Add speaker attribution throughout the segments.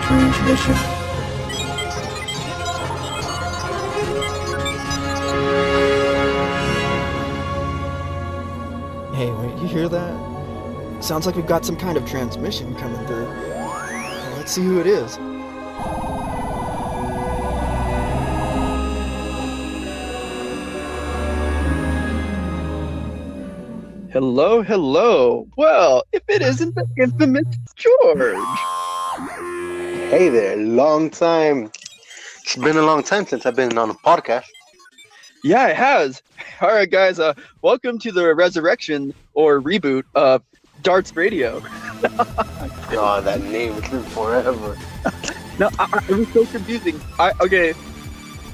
Speaker 1: transmission.
Speaker 2: Hey, wait, you hear that? Sounds like we've got some kind of transmission coming through. Let's see who it is. Hello, hello. Well, if it isn't the infamous George.
Speaker 3: Hey there, long time. It's been a long time since I've been on a podcast.
Speaker 2: Yeah, it has. All right, guys. Welcome to the resurrection or reboot of Darts Radio.
Speaker 3: God, that name has been forever.
Speaker 2: No, it was so confusing. Okay,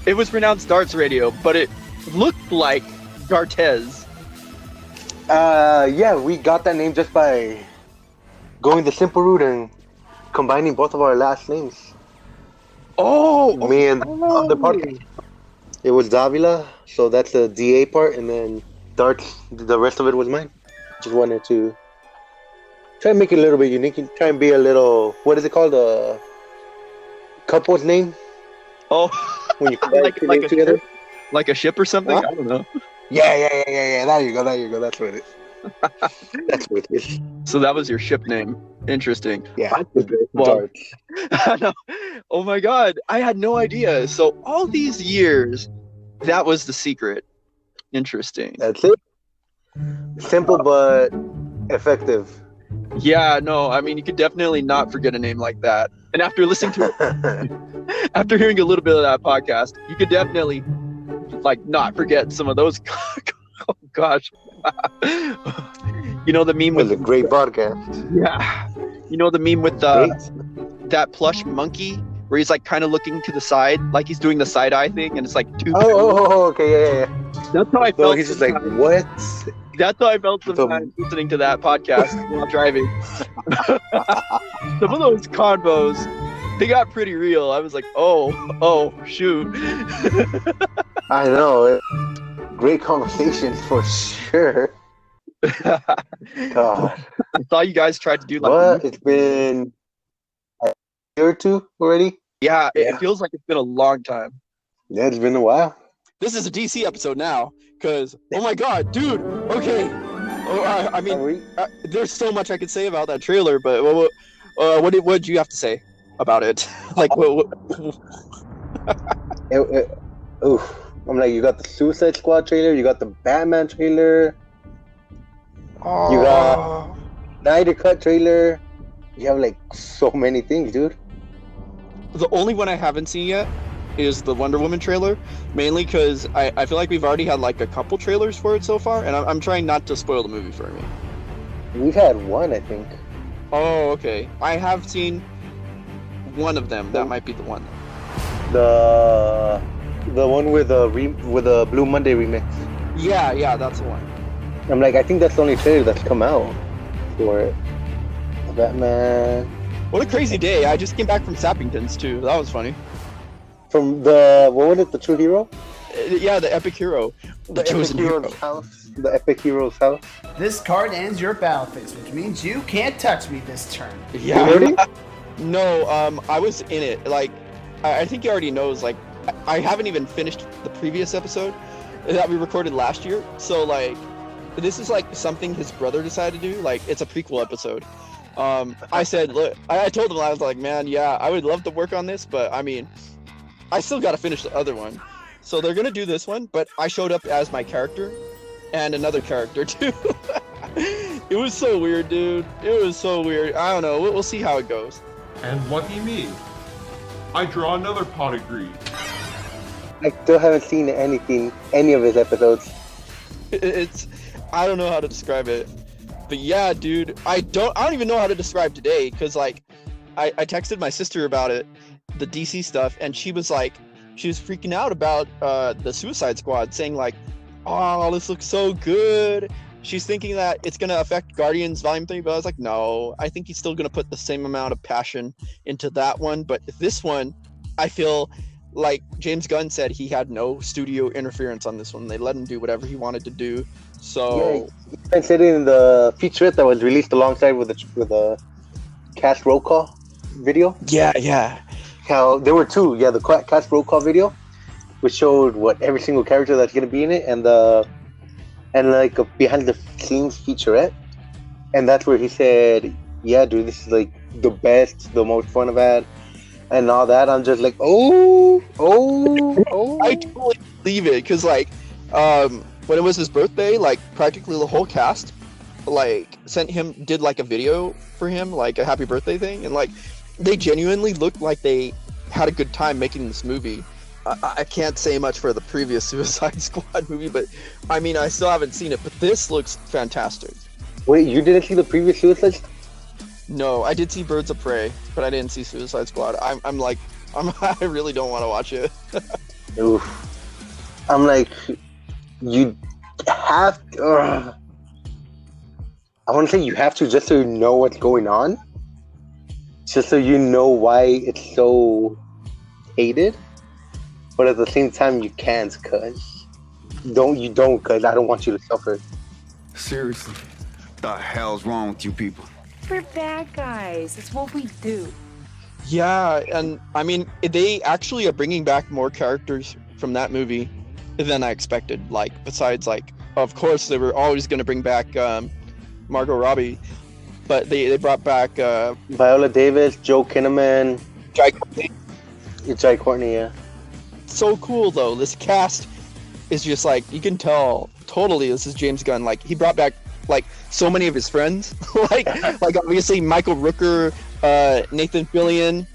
Speaker 2: it was pronounced Darts Radio, but it looked like Dartez.
Speaker 3: Yeah, we got that name just by going the simple route and combining both of our last names.
Speaker 2: Oh,
Speaker 3: me and the podcast. It was Davila, so that's the DA part, and then Darts, the rest of it was mine. Just wanted to try and make it a little bit unique, and try and be a little, what is it called, a couple's name?
Speaker 2: Oh,
Speaker 3: when you combine
Speaker 2: like a
Speaker 3: together?
Speaker 2: Ship? Like a ship or something?
Speaker 3: Huh?
Speaker 2: I don't know.
Speaker 3: Yeah. There you go. That's what it is. That's what it is.
Speaker 2: So that was your ship name. Interesting.
Speaker 3: Yeah.
Speaker 2: Well, no. Oh my God, I had no idea. So all these years, that was the secret. Interesting.
Speaker 3: That's it. Simple but effective.
Speaker 2: Yeah, no, I mean, you could definitely not forget a name like that. And after listening to it, after hearing a little bit of that podcast, you could definitely not forget some of those. Oh gosh. You know the meme with
Speaker 3: a great podcast.
Speaker 2: Yeah. You know the meme with that plush monkey where he's kind of looking to the side, like he's doing the side eye thing, and it's two.
Speaker 3: Okay, yeah.
Speaker 2: That's how I felt.
Speaker 3: So he's just what?
Speaker 2: That's how I felt sometimes listening to that podcast while driving. Some of those convos, they got pretty real. I was like, oh, shoot.
Speaker 3: I know. Great conversations for sure. God.
Speaker 2: I thought you guys tried to do
Speaker 3: what? It's been a year or two already?
Speaker 2: Yeah, it feels like it's been a long time.
Speaker 3: Yeah, it's been a while.
Speaker 2: This is a DC episode now, because, oh my God, dude, okay. There's so much I could say about that trailer, but what did you have to say about it?
Speaker 3: I'm you got the Suicide Squad trailer, you got the Batman trailer, you got Snyder Cut trailer, you have so many things, dude.
Speaker 2: The only one I haven't seen yet is the Wonder Woman trailer, mainly because I feel like we've already had a couple trailers for it so far, and I'm trying not to spoil the movie for me.
Speaker 3: We've had one, I think.
Speaker 2: Oh, okay. I have seen one of them. That might be the one.
Speaker 3: The one with the Blue Monday remix.
Speaker 2: Yeah, that's the one.
Speaker 3: I'm I think that's the only trailer that's come out for it. Batman.
Speaker 2: What a crazy day. I just came back from Sappington's too. That was funny.
Speaker 3: From what was it, the True Hero?
Speaker 2: Yeah, the Epic Hero.
Speaker 3: The Epic Hero's house. The Epic Hero's house.
Speaker 4: This card ends your battle phase, which means you can't touch me this turn.
Speaker 2: Yeah.
Speaker 3: Really?
Speaker 2: No, I was in it. I think he already knows, I haven't even finished the previous episode that we recorded last year. So, this is, something his brother decided to do. It's a prequel episode. I said, look, I told him, I was like, man, yeah, I would love to work on this, but, I still got to finish the other one. So they're going to do this one, but I showed up as my character and another character, too. It was so weird, dude. It was so weird. I don't know. We'll see how it goes.
Speaker 1: And lucky me, I draw another pot of greed.
Speaker 3: I still haven't seen any of his episodes.
Speaker 2: I don't know how to describe it. But yeah, dude, I don't even know how to describe today, because I texted my sister about it, the DC stuff, and she was freaking out about the Suicide Squad, saying oh, this looks so good. She's thinking that it's going to affect Guardians Volume 3, but I was like, no, I think he's still going to put the same amount of passion into that one. But this one, I feel like James Gunn said he had no studio interference on this one. They let him do whatever he wanted to do. So
Speaker 3: I said it in the featurette that was released alongside with the cast roll call. video.
Speaker 2: Yeah.
Speaker 3: How there were two. Yeah, the cast roll call video, which showed what every single character that's gonna be in it, and like a behind the scenes featurette, and that's where he said, "Yeah, dude, this is like the best, the most fun I've had," and all that. I'm just like, oh.
Speaker 2: I totally believe it, because like, when it was his birthday, like practically the whole cast, like did like a video for him, like a happy birthday thing, and like they genuinely looked like they had a good time making this movie. I can't say much for the previous Suicide Squad movie, but I mean, I still haven't seen it, but this looks fantastic.
Speaker 3: Wait, you didn't see the previous Suicide?
Speaker 2: No, I did see Birds of Prey, but I didn't see Suicide Squad. I really don't want to watch it.
Speaker 3: Oof. I'm like, you have to, I want to say you have to, just so you know what's going on, just so you know why it's so hated. But at the same time, you can't, cause cause I don't want you to suffer.
Speaker 5: Seriously, the hell's wrong with you people?
Speaker 6: We're bad guys. It's what we do.
Speaker 2: Yeah, and I mean, they actually are bringing back more characters from that movie than I expected. Like, besides, like, of course, they were always going to bring back Margot Robbie, but they brought back
Speaker 3: Viola Davis, Joe Kinnaman, Jai Courtney, yeah.
Speaker 2: So cool though. This cast is just like, you can tell totally this is James Gunn. Like, he brought back like so many of his friends, like obviously Michael Rooker, Nathan Fillion,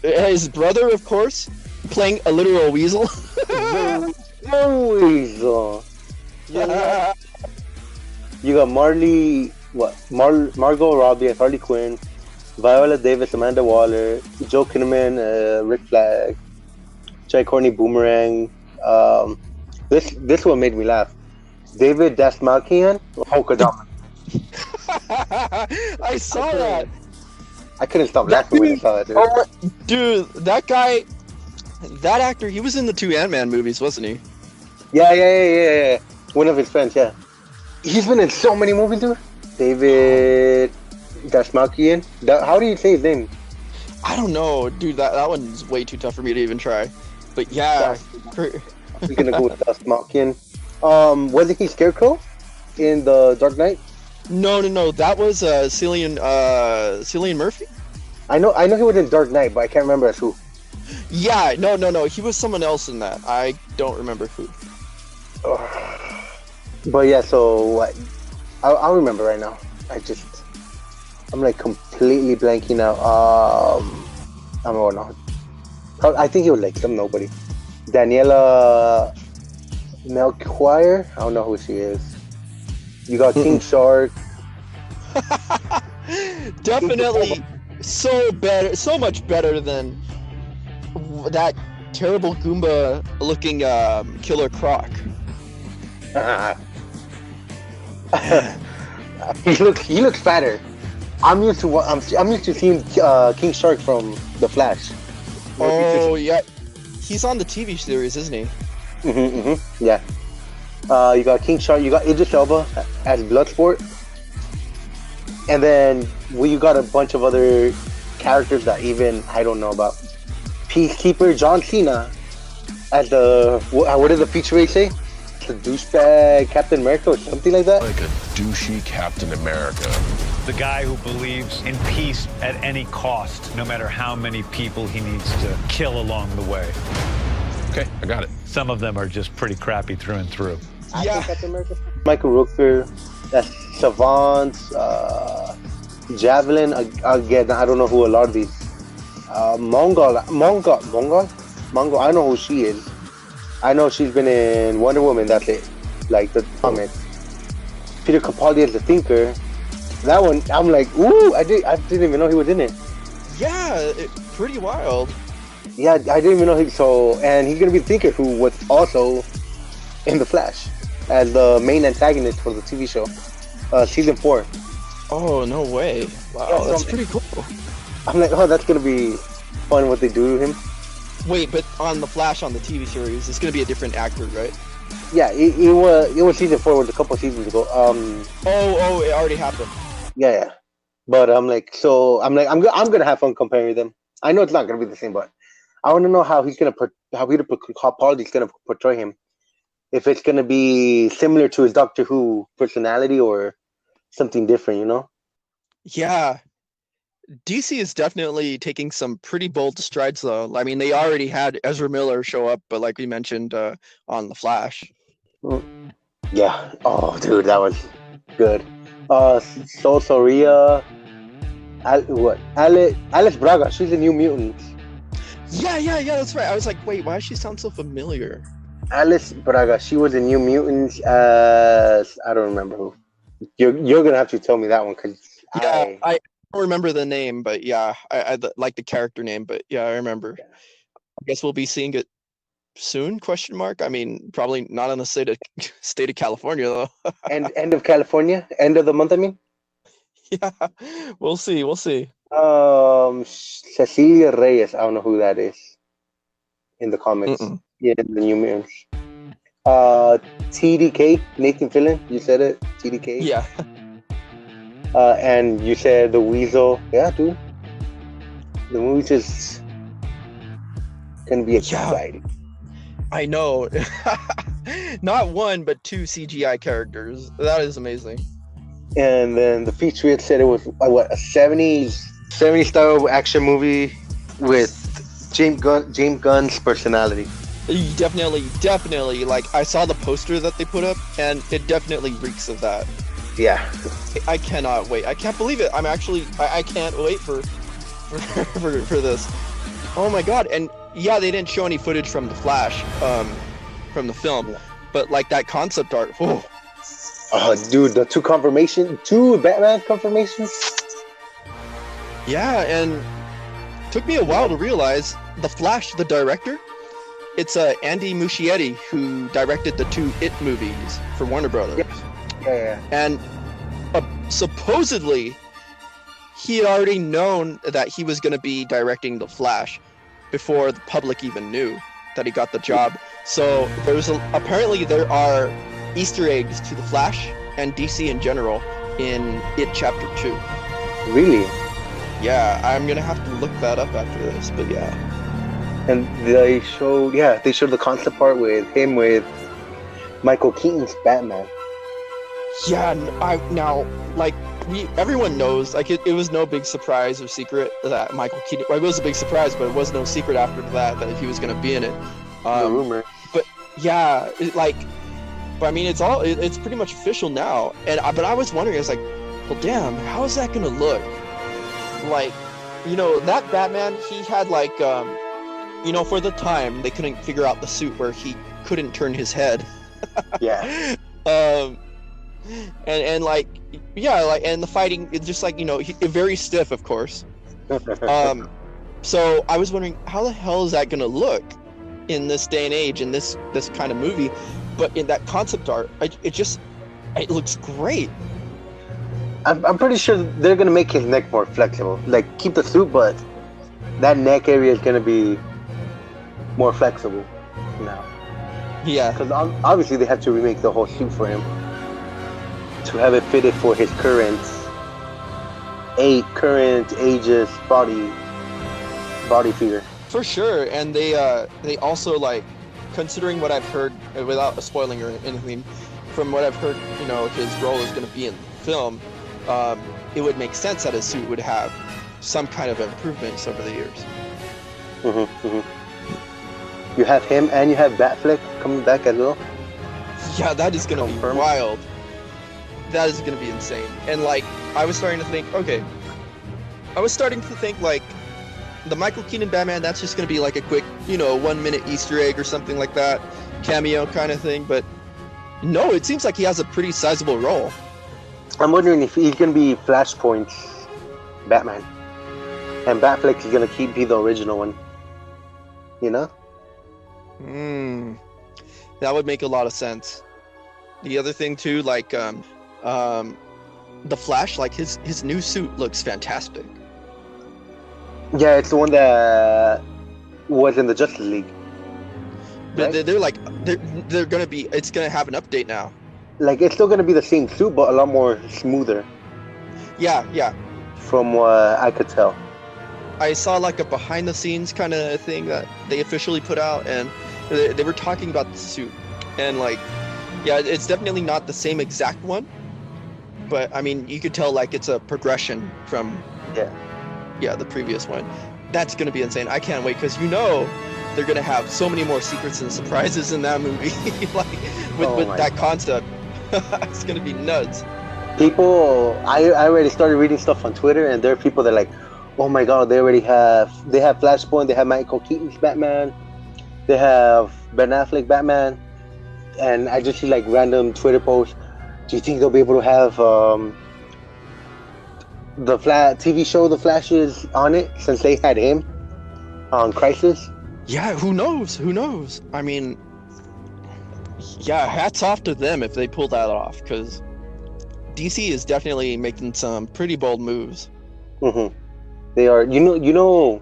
Speaker 2: his brother, of course, playing a literal weasel.
Speaker 3: Weasel. Yeah. You got Margot Robbie as Harley Quinn, Viola Davis, Amanda Waller, Joe Kinnaman, Rick Flag, Jai Courtney Boomerang. This one made me laugh. David Dastmalchian, Hulkadama.
Speaker 2: I saw that.
Speaker 3: I couldn't stop laughing when I saw that, dude.
Speaker 2: Oh, dude, that guy, that actor, he was in the 2 Ant-Man movies, wasn't he?
Speaker 3: Yeah. One of his friends, yeah. He's been in so many movies, dude. David Dastmalchian. How do you say his name?
Speaker 2: I don't know, dude. That one's way too tough for me to even try. But yeah.
Speaker 3: I'm gonna go with Dastmalchian. Wasn't he Scarecrow in the Dark Knight?
Speaker 2: No. That was Cillian Murphy.
Speaker 3: I know he was in Dark Knight, but I can't remember as who.
Speaker 2: Yeah, no. He was someone else in that. I don't remember who.
Speaker 3: But yeah, so what? I'll remember right now. I'm like completely blanking out. I don't know. I think he was like some nobody. Daniela Melchior. I don't know who she is. You got King Shark.
Speaker 2: Definitely so much better than that terrible Goomba looking Killer Croc.
Speaker 3: He looks fatter. I'm used to seeing King Shark from The Flash.
Speaker 2: Oh yeah, he's on the TV series, isn't he?
Speaker 3: Yeah. You got King Shark. You got Idris Elba as Bloodsport, and then you got a bunch of other characters that even I don't know about. Peacekeeper John Cena as the what did the feature say? The douchebag Captain America or something like that.
Speaker 7: Like a douchey Captain America.
Speaker 8: The guy who believes in peace at any cost, no matter how many people he needs to kill along the way.
Speaker 7: Okay, I got it.
Speaker 8: Some of them are just pretty crappy through and through.
Speaker 2: Yeah.
Speaker 3: Captain America. Michael Rooker, that's Savant, Javelin. Again, I don't know who a lot of these. Mongol. I know who she is. I know she's been in Wonder Woman. That's it. Like the comic. Peter Capaldi as the Thinker. That one, I'm like, ooh! I didn't even know he was in it.
Speaker 2: Yeah, pretty wild.
Speaker 3: Yeah, I didn't even know and he's gonna be the Thinker, who was also in The Flash as the main antagonist for the TV show, season 4.
Speaker 2: Oh, no way! Wow,
Speaker 3: Yeah,
Speaker 2: that's pretty cool.
Speaker 3: I'm like, oh, that's gonna be fun what they do to him.
Speaker 2: Wait, but on the Flash on the TV series, it's gonna be a different actor, right?
Speaker 3: Yeah, it was season 4, was a couple seasons ago.
Speaker 2: Oh, it already happened.
Speaker 3: Yeah. But I'm gonna have fun comparing them. I know it's not gonna be the same, but I want to know how how Pauly's gonna portray him. If it's gonna be similar to his Doctor Who personality or something different, you know?
Speaker 2: Yeah, DC is definitely taking some pretty bold strides, though. I mean, they already had Ezra Miller show up, but like we mentioned on The Flash.
Speaker 3: Yeah. Oh, dude, that was good. Sol Soria, Alice Braga. She's a New Mutant.
Speaker 2: Yeah, that's right. I was like, wait, why does she sound so familiar?
Speaker 3: Alice Braga. She was a New Mutant as I don't remember who. You're gonna have to tell me that one because
Speaker 2: I don't remember the name, but yeah, I like the character name, but yeah, I remember.
Speaker 3: Yeah.
Speaker 2: I guess we'll be seeing it soon? Question mark. I mean, probably not in the state of California though.
Speaker 3: end of California, end of the month. I mean.
Speaker 2: Yeah, we'll see.
Speaker 3: Cecilia Reyes. I don't know who that is in the comics. Yeah, the New Mutants. TDK, Nathan Fillion. You said it. TDK.
Speaker 2: Yeah.
Speaker 3: And you said the Weasel. Yeah, dude. The movie's just gonna be exciting.
Speaker 2: I know. Not one, but two CGI characters. That is amazing.
Speaker 3: And then the featurette said it was a 70s style action movie with James Gunn's personality.
Speaker 2: Definitely. Like, I saw the poster that they put up, and it definitely reeks of that.
Speaker 3: Yeah.
Speaker 2: I cannot wait. I can't believe it. I can't wait for this. Oh my god. And yeah, they didn't show any footage from The Flash, from the film, but like that concept art.
Speaker 3: Oh, dude, the two Batman confirmations.
Speaker 2: Yeah, and it took me a while to realize The Flash, the director, it's Andy Muschietti who directed the two It movies for Warner Brothers.
Speaker 3: Yeah.
Speaker 2: And supposedly, he had already known that he was going to be directing The Flash before the public even knew that he got the job. So apparently there are Easter eggs to The Flash and DC in general in It Chapter 2.
Speaker 3: Really?
Speaker 2: Yeah, I'm gonna have to look that up after this, but yeah.
Speaker 3: And they showed the concept art with him with Michael Keaton's Batman.
Speaker 2: Yeah, everyone knows, like it was no big surprise or secret that Michael Keaton. Well, it was a big surprise, but it was no secret after that he was gonna be in it.
Speaker 3: The rumor.
Speaker 2: But yeah, but I mean, it's pretty much official now. But I was wondering, I was like, well, damn, how is that gonna look? Like, that Batman, he had like, for the time, they couldn't figure out the suit where he couldn't turn his head.
Speaker 3: Yeah.
Speaker 2: And the fighting, it's just like, very stiff, of course. So I was wondering, how the hell is that gonna look in this day and age, in this kind of movie? But in that concept art, it looks great.
Speaker 3: I'm pretty sure they're gonna make his neck more flexible. Like, keep the suit, but that neck area is gonna be more flexible now.
Speaker 2: Yeah.
Speaker 3: Because obviously they have to remake the whole suit for him to have it fitted for his current age's body figure.
Speaker 2: For sure, and they also, like, considering what I've heard, without spoiling or anything, from what I've heard, his role is going to be in the film. It would make sense that his suit would have some kind of improvements over the years.
Speaker 3: You have him and you have Batfleck coming back as well.
Speaker 2: Yeah, that is going to be wild. That is going to be insane. And like, I was starting to think, like, the Michael Keaton Batman, that's just going to be like a quick, 1 minute Easter egg or something like that, cameo kind of thing. But no, it seems like he has a pretty sizable role.
Speaker 3: I'm wondering if he's going to be Flashpoint's Batman. And Batfleck is going to be the original one.
Speaker 2: That would make a lot of sense. The other thing too, like, the Flash, like his new suit looks fantastic.
Speaker 3: Yeah, it's the one that was in the Justice League.
Speaker 2: But right? they're gonna be. It's gonna have an update now.
Speaker 3: Like, it's still gonna be the same suit, but a lot more smoother.
Speaker 2: Yeah,
Speaker 3: from what I could tell.
Speaker 2: I saw like a behind the scenes kind of thing that they officially put out, and they were talking about the suit, and like, yeah, it's definitely not the same exact one, but I mean, you could tell like it's a progression from the previous one. That's gonna be insane. I can't wait, because they're gonna have so many more secrets and surprises in that movie, like with that concept. It's gonna be nuts.
Speaker 3: People, I already started reading stuff on Twitter, and there are people that are like, oh my god, they have Flashpoint, they have Michael Keaton's Batman, they have Ben Affleck Batman, and I just see like random Twitter posts. Do you think they'll be able to have the TV show The Flash is on it, since they had him on Crisis?
Speaker 2: Yeah, who knows? I mean, yeah, hats off to them if they pull that off, because DC is definitely making some pretty bold moves.
Speaker 3: Mm-hmm. They are. You know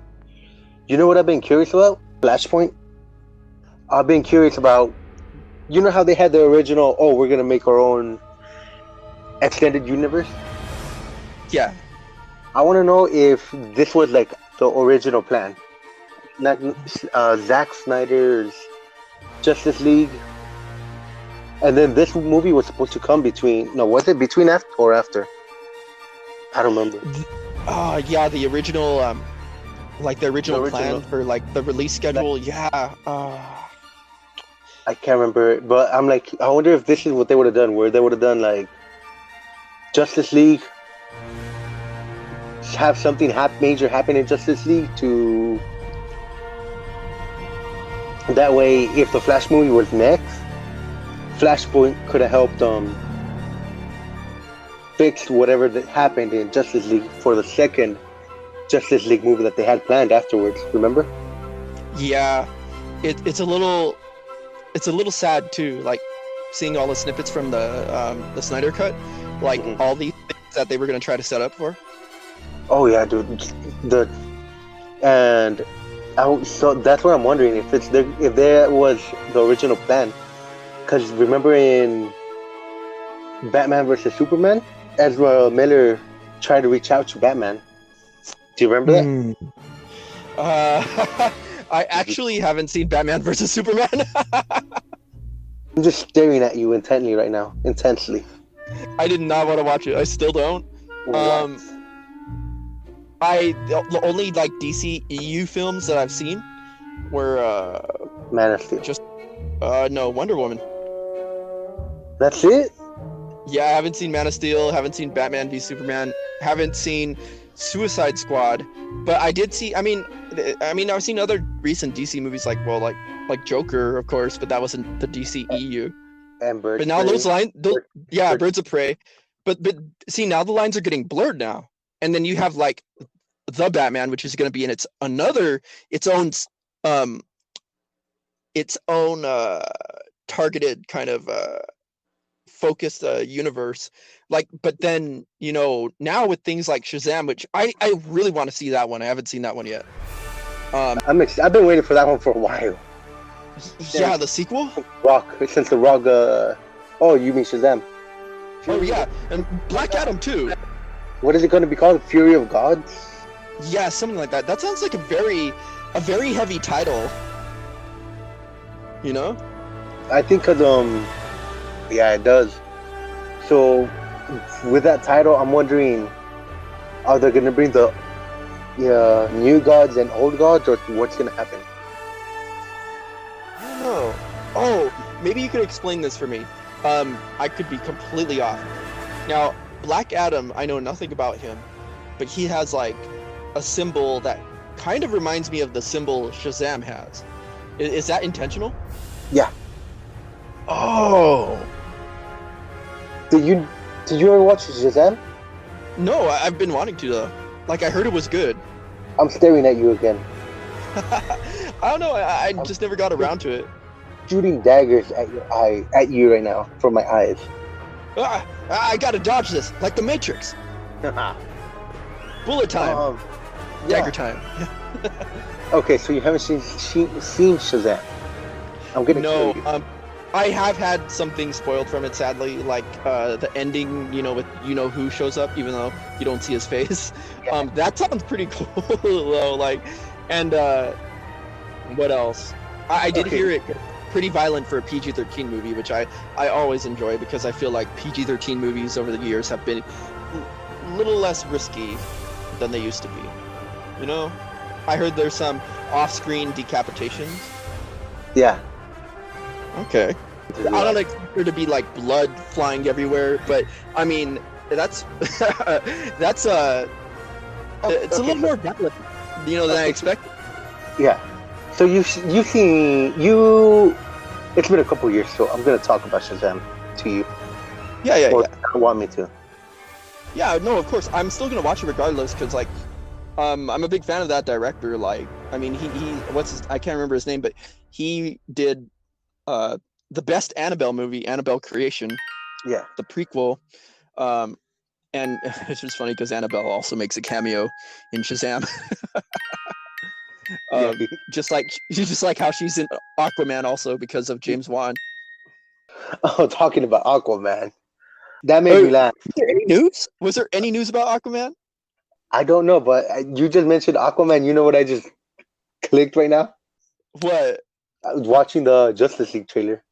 Speaker 3: what I've been curious about? Flashpoint. I've been curious about. You know how they had the original? Oh, we're gonna make our own extended universe.
Speaker 2: Yeah.
Speaker 3: I want to know if this was like the original plan, not Zack Snyder's Justice League, and then this movie was supposed to come between. No, was it between or after? I don't remember.
Speaker 2: Yeah, the original, like the original plan for like the release schedule.
Speaker 3: I can't remember, but I'm like, I wonder if this is what they would have done, where they would have done like Justice League, have something major happen in Justice League to. That way, if the Flash movie was next, Flashpoint could have helped fix whatever that happened in Justice League for the second Justice League movie that they had planned afterwards. Remember?
Speaker 2: Yeah, it's a little sad too. Like seeing all the snippets from the Snyder cut, like all these things that they were gonna try to set up for.
Speaker 3: Oh yeah, dude. So that's what I'm wondering, if there was the original plan, because remember in Batman vs Superman, Ezra Miller tried to reach out to Batman. Do you remember
Speaker 2: that? I actually haven't seen Batman vs Superman.
Speaker 3: I'm just staring at you intently right now. Intensely.
Speaker 2: I did not want to watch it. I still don't.
Speaker 3: What?
Speaker 2: The only like DC EU films that I've seen were
Speaker 3: Man of Steel.
Speaker 2: No, Wonder Woman.
Speaker 3: That's it?
Speaker 2: Yeah, I haven't seen Man of Steel, haven't seen Batman v Superman, haven't seen Suicide Squad, but I did see. I mean, I've seen other recent DC movies like Joker, of course, but that wasn't the DC EU.
Speaker 3: And Birds.
Speaker 2: But now those lines, Birds of Prey. But see, now the lines are getting blurred now, and then you have like the Batman, which is going to be in its own targeted kind of focused universe. Like, but then now with things like Shazam, which I really want to see that one. I haven't seen that one yet.
Speaker 3: I've been waiting for that one for a while.
Speaker 2: Yeah, the sequel.
Speaker 3: Since the Rock. Oh, you mean Shazam?
Speaker 2: Oh yeah, and Black Adam too.
Speaker 3: What is it going to be called? Fury of Gods?
Speaker 2: Yeah, something like that. That sounds like a very heavy title.
Speaker 3: I think yeah, it does. So with that title, I'm wondering, are they going to bring the new gods and old gods, or what's going to happen?
Speaker 2: I don't know. Oh, maybe you could explain this for me. I could be completely off. Now, Black Adam, I know nothing about him, but he has like a symbol that kind of reminds me of the symbol Shazam has. Is that intentional?
Speaker 3: Yeah.
Speaker 2: Oh.
Speaker 3: Did you ever watch Shazam?
Speaker 2: No, I've been wanting to though. Like, I heard it was good.
Speaker 3: I'm staring at you again.
Speaker 2: I don't know. I just never got around to it.
Speaker 3: Shooting daggers at you right now from my eyes.
Speaker 2: I gotta dodge this, like the Matrix. Bullet time. Dagger time.
Speaker 3: Okay, so you haven't seen Shazam. I'm gonna kill you.
Speaker 2: I have had some things spoiled from it, sadly, like the ending, with who shows up, even though you don't see his face. That sounds pretty cool, though. Like, and what else? I did hear it pretty violent for a PG-13 movie, which I always enjoy because I feel like PG-13 movies over the years have been a little less risky than they used to be. I heard there's some off-screen decapitations.
Speaker 3: Yeah.
Speaker 2: Okay. I don't expect there to be like blood flying everywhere, but I mean that's it's a little more violent, than I expected.
Speaker 3: Yeah. So you've seen It's been a couple years, so I'm gonna talk about Shazam to you.
Speaker 2: Yeah.
Speaker 3: You want me to?
Speaker 2: Yeah, no, of course. I'm still gonna watch it regardless, because like, I'm a big fan of that director. Like, I mean, he I can't remember his name, but he did the best Annabelle movie, Annabelle Creation.
Speaker 3: Yeah.
Speaker 2: The prequel. And it's just funny because Annabelle also makes a cameo in Shazam. Just like how she's in Aquaman also because of James Wan.
Speaker 3: Oh, talking about Aquaman. That made me laugh.
Speaker 2: Was there any news? Was there any news about Aquaman?
Speaker 3: I don't know, but you just mentioned Aquaman. You know what I just clicked right now?
Speaker 2: What?
Speaker 3: I was watching the Justice League trailer.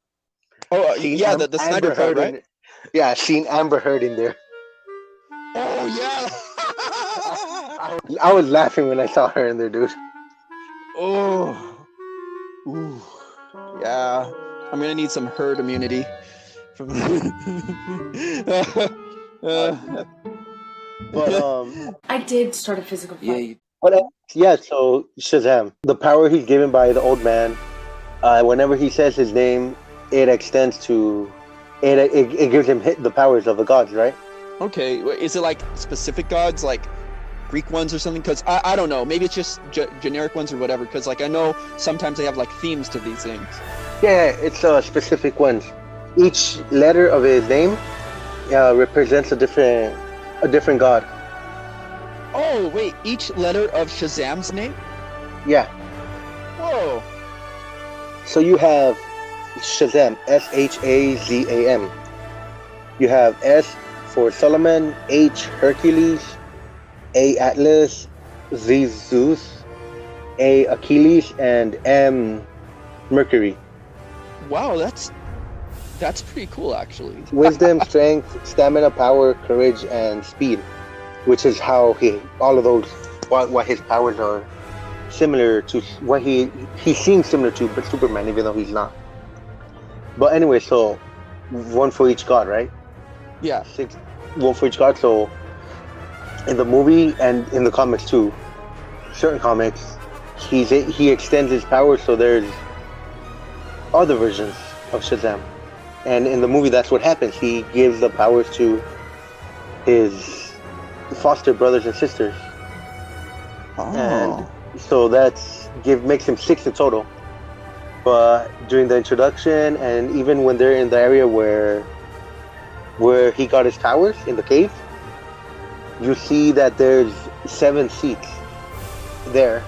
Speaker 2: Oh, yeah, the Snyder Cut, right?
Speaker 3: Yeah, I seen Amber Heard in there.
Speaker 2: Oh, yeah.
Speaker 3: I was laughing when I saw her in there, dude.
Speaker 2: Oh. Ooh. Yeah. I'm going to need some herd immunity. But,
Speaker 6: I did start a physical fight.
Speaker 3: Yeah, so Shazam. The power he's given by the old man, whenever he says his name, it extends to... It gives him the powers of the gods, right?
Speaker 2: Okay, is it like specific gods, like Greek ones or something? Because I don't know, maybe it's just generic ones or whatever, because like I know sometimes they have like themes to these things.
Speaker 3: Yeah, it's specific ones. Each letter of his name represents a different god.
Speaker 2: Oh, wait, each letter of Shazam's name?
Speaker 3: Yeah.
Speaker 2: Whoa.
Speaker 3: So you have Shazam, Shazam. You have S for Solomon, H Hercules, A Atlas, Z Zeus, A Achilles, and M Mercury.
Speaker 2: Wow, that's pretty cool, actually.
Speaker 3: Wisdom, strength, stamina, power, courage, and speed, which is how all of those, what his powers are similar to, what he seems similar to, but Superman, even though he's not. But anyway, so one for each god, right?
Speaker 2: Yeah.
Speaker 3: One for each god. So in the movie and in the comics too, certain comics, he extends his powers. So there's other versions of Shazam, and in the movie, that's what happens. He gives the powers to his foster brothers and sisters.
Speaker 2: Oh.
Speaker 3: And so makes him 6 in total. But during the introduction, and even when they're in the area where he got his powers in the cave, you see that there's 7 seats there,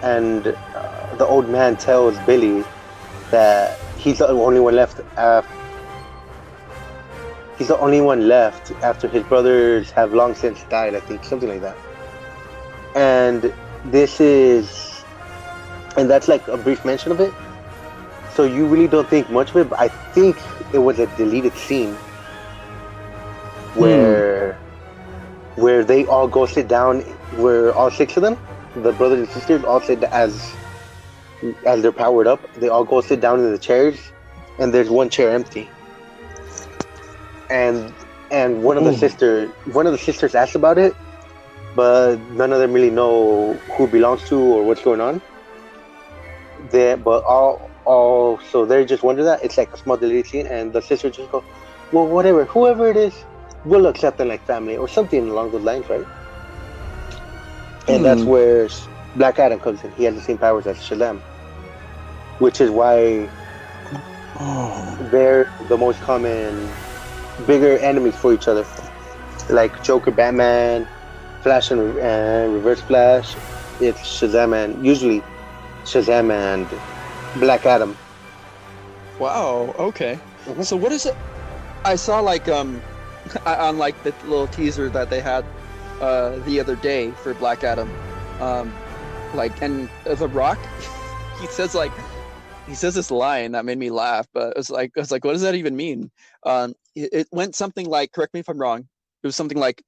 Speaker 3: and the old man tells Billy that he's the only one left. He's the only one left after his brothers have long since died, I think, something like that. And and that's like a brief mention of it. So you really don't think much of it, but I think it was a deleted scene where they all go sit down, where all 6 of them, the brothers and sisters, all sit as they're powered up, they all go sit down in the chairs, and there's one chair empty. And one of the sisters asked about it, but none of them really know who it belongs to or what's going on. So they just wonder that. It's like a small deleted scene, and the sisters just go, well, whoever it is, we'll accept them like family, or something along those lines, right? And that's where Black Adam comes in. He has the same powers as Shazam, which is why they're the most common, bigger enemies for each other. Like Joker, Batman, Flash and Reverse Flash, it's usually Shazam and Black Adam.
Speaker 2: Wow. Okay.
Speaker 3: Mhm.
Speaker 2: So what is it? I saw like on like the little teaser that they had the other day for Black Adam, like and The Rock, he says this line that made me laugh, but it was like what does that even mean? It went something like, correct me if I'm wrong. It was something like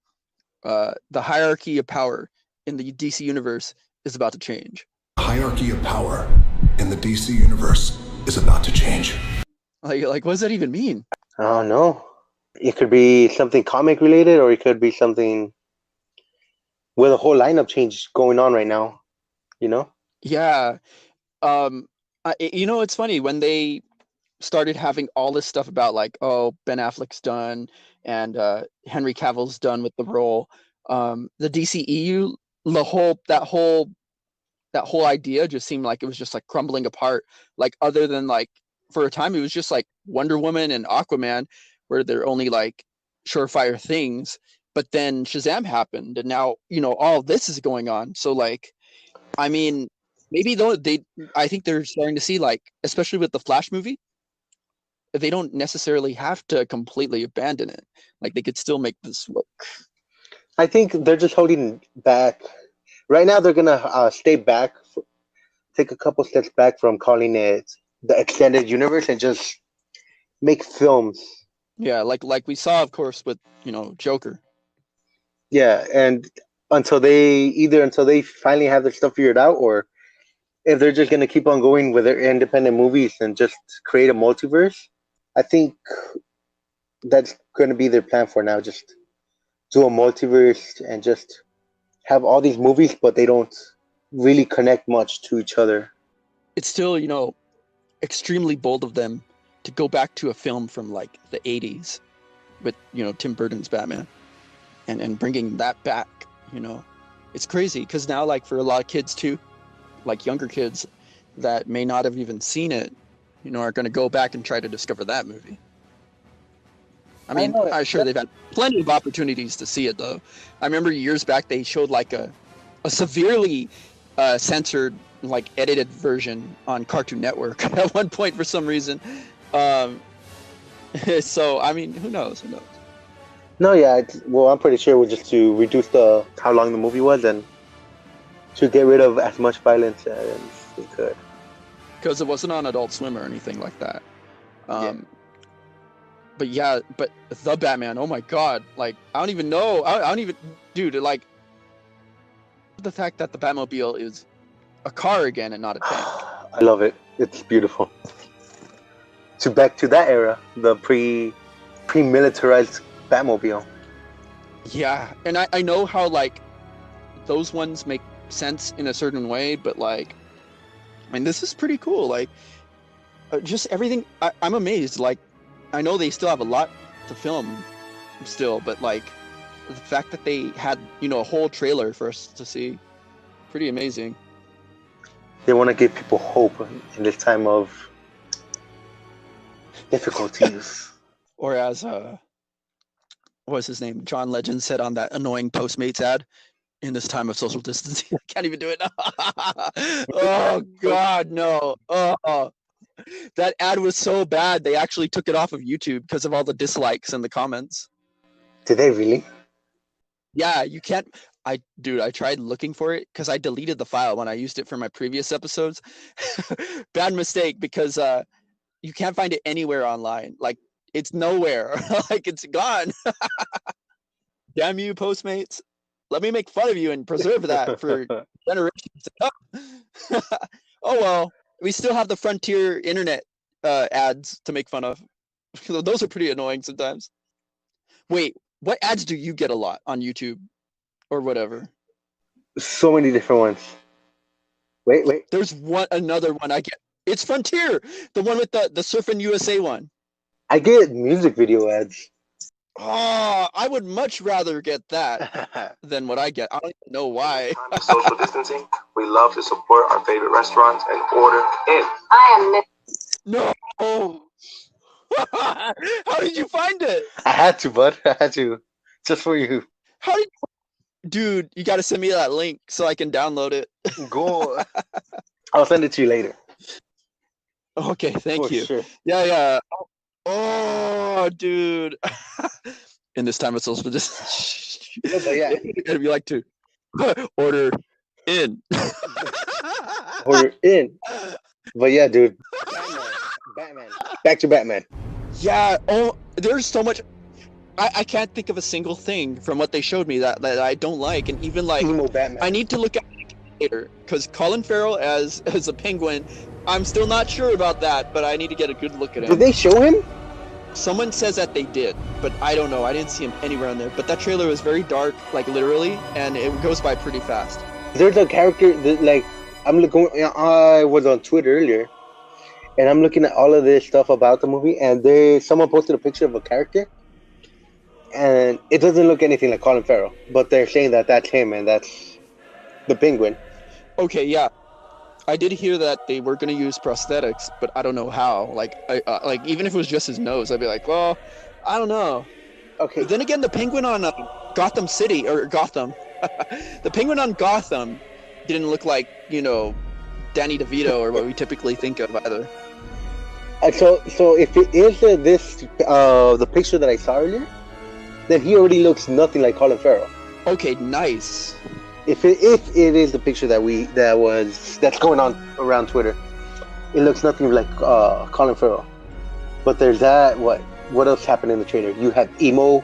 Speaker 2: the hierarchy of power in the DC universe is about to change.
Speaker 9: Hierarchy of power in the DC universe is about to change.
Speaker 2: Like what does that even mean?
Speaker 3: I don't know. It could be something comic related, or it could be something with a whole lineup change going on right now. You know?
Speaker 2: Yeah. It's funny when they started having all this stuff about like, oh, Ben Affleck's done and Henry Cavill's done with the role. The DCEU, that whole idea just seemed like it was just like crumbling apart. Like other than like for a time it was just like Wonder Woman and Aquaman, where they're only like surefire things. But then Shazam happened, and now all this is going on. So like, I mean, maybe though I think they're starting to see like, especially with the Flash movie, they don't necessarily have to completely abandon it. Like they could still make this work.
Speaker 3: I think they're just holding back. Right now, they're gonna stay back, take a couple steps back from calling it the extended universe, and just make films.
Speaker 2: Yeah, like we saw, of course, with Joker.
Speaker 3: Yeah, and until they finally have their stuff figured out, or if they're just gonna keep on going with their independent movies and just create a multiverse, I think that's gonna be their plan for now. Just do a multiverse and just have all these movies, but they don't really connect much to each other.
Speaker 2: It's still, extremely bold of them to go back to a film from like the 80s with, Tim Burton's Batman and bringing that back, It's crazy because now, like, for a lot of kids too, like younger kids that may not have even seen it, are going to go back and try to discover that movie. I mean, I'm sure they've had plenty of opportunities to see it, though. I remember years back they showed like a severely censored, like edited version on Cartoon Network at one point for some reason. So I mean, who knows?
Speaker 3: No, yeah. Well, I'm pretty sure it was just to reduce how long the movie was and to get rid of as much violence as they could.
Speaker 2: Because it wasn't on Adult Swim or anything like that.
Speaker 3: Yeah.
Speaker 2: But the Batman, oh my god, like I don't even know. I don't even, dude, like the fact that the Batmobile is a car again and not a tank.
Speaker 3: I love it. It's beautiful. Back to that era, the pre-militarized Batmobile.
Speaker 2: Yeah, and I know how like those ones make sense in a certain way, but like, I mean, this is pretty cool. Like, just everything. I'm amazed. Like, I know they still have a lot to film, still, but like, the fact that they had a whole trailer for us to see, pretty amazing.
Speaker 3: They want to give people hope in this time of difficulties.
Speaker 2: Or as what's his name? John Legend said on that annoying Postmates ad, in this time of social distancing. I can't even do it. Oh God, no. Oh, that ad was so bad they actually took it off of YouTube because of all the dislikes and the comments.
Speaker 3: Did they really?
Speaker 2: Yeah, you can't. I tried looking for it because I deleted the file when I used it for my previous episodes. Bad mistake, because you can't find it anywhere online. Like, it's nowhere. Like, it's gone. Damn you, Postmates. Let me make fun of you and preserve that for generations to come. Oh well, we still have the Frontier internet ads to make fun of. Those are pretty annoying sometimes. Wait, what ads do you get a lot on YouTube or whatever?
Speaker 3: So many different ones. Wait.
Speaker 2: There's another one I get. It's Frontier, the one with the Surfing USA one.
Speaker 3: I get music video ads.
Speaker 2: Oh, I would much rather get that than what I get. I don't even know why.
Speaker 10: Social distancing, we love to support our favorite restaurants and order in.
Speaker 2: No. How did you find it?
Speaker 3: I had to, bud. I had to. Just for you.
Speaker 2: How did you... Dude, you got to send me that link so I can download it.
Speaker 3: Go. I'll send it to you later.
Speaker 2: Okay, thank
Speaker 3: For
Speaker 2: you.
Speaker 3: sure.
Speaker 2: Yeah. Oh, dude. And this time it's also just.
Speaker 3: No, but yeah.
Speaker 2: It's gonna be like to order in.
Speaker 3: Order in. But yeah, dude. Batman. Back to Batman.
Speaker 2: Yeah. Oh, there's so much. I can't think of a single thing from what they showed me that I don't like, and even like
Speaker 3: Emo Batman.
Speaker 2: I need to look at it later because Colin Farrell as a penguin, I'm still not sure about that, but I need to get a good look at him.
Speaker 3: Did they show him?
Speaker 2: Someone says that they did, but I don't know. I didn't see him anywhere on there. But that trailer was very dark, like literally, and it goes by pretty fast.
Speaker 3: There's a character that, like, I'm looking. I was on Twitter earlier, and I'm looking at all of this stuff about the movie, and someone posted a picture of a character, and it doesn't look anything like Colin Farrell, but they're saying that that's him and that's the Penguin.
Speaker 2: Okay, yeah. I did hear that they were going to use prosthetics, but I don't know how. Like, like even if it was just his nose, I'd be like, well, I don't know.
Speaker 3: Okay.
Speaker 2: But then again, the Penguin on Gotham City, or Gotham, the Penguin on Gotham didn't look like, Danny DeVito or what we typically think of either.
Speaker 3: So if it is the picture that I saw earlier, then he already looks nothing like Colin Farrell.
Speaker 2: Okay, nice.
Speaker 3: If it is the picture that's going on around Twitter, it looks nothing like Colin Farrell. But there's that. What else happened in the trailer? You have emo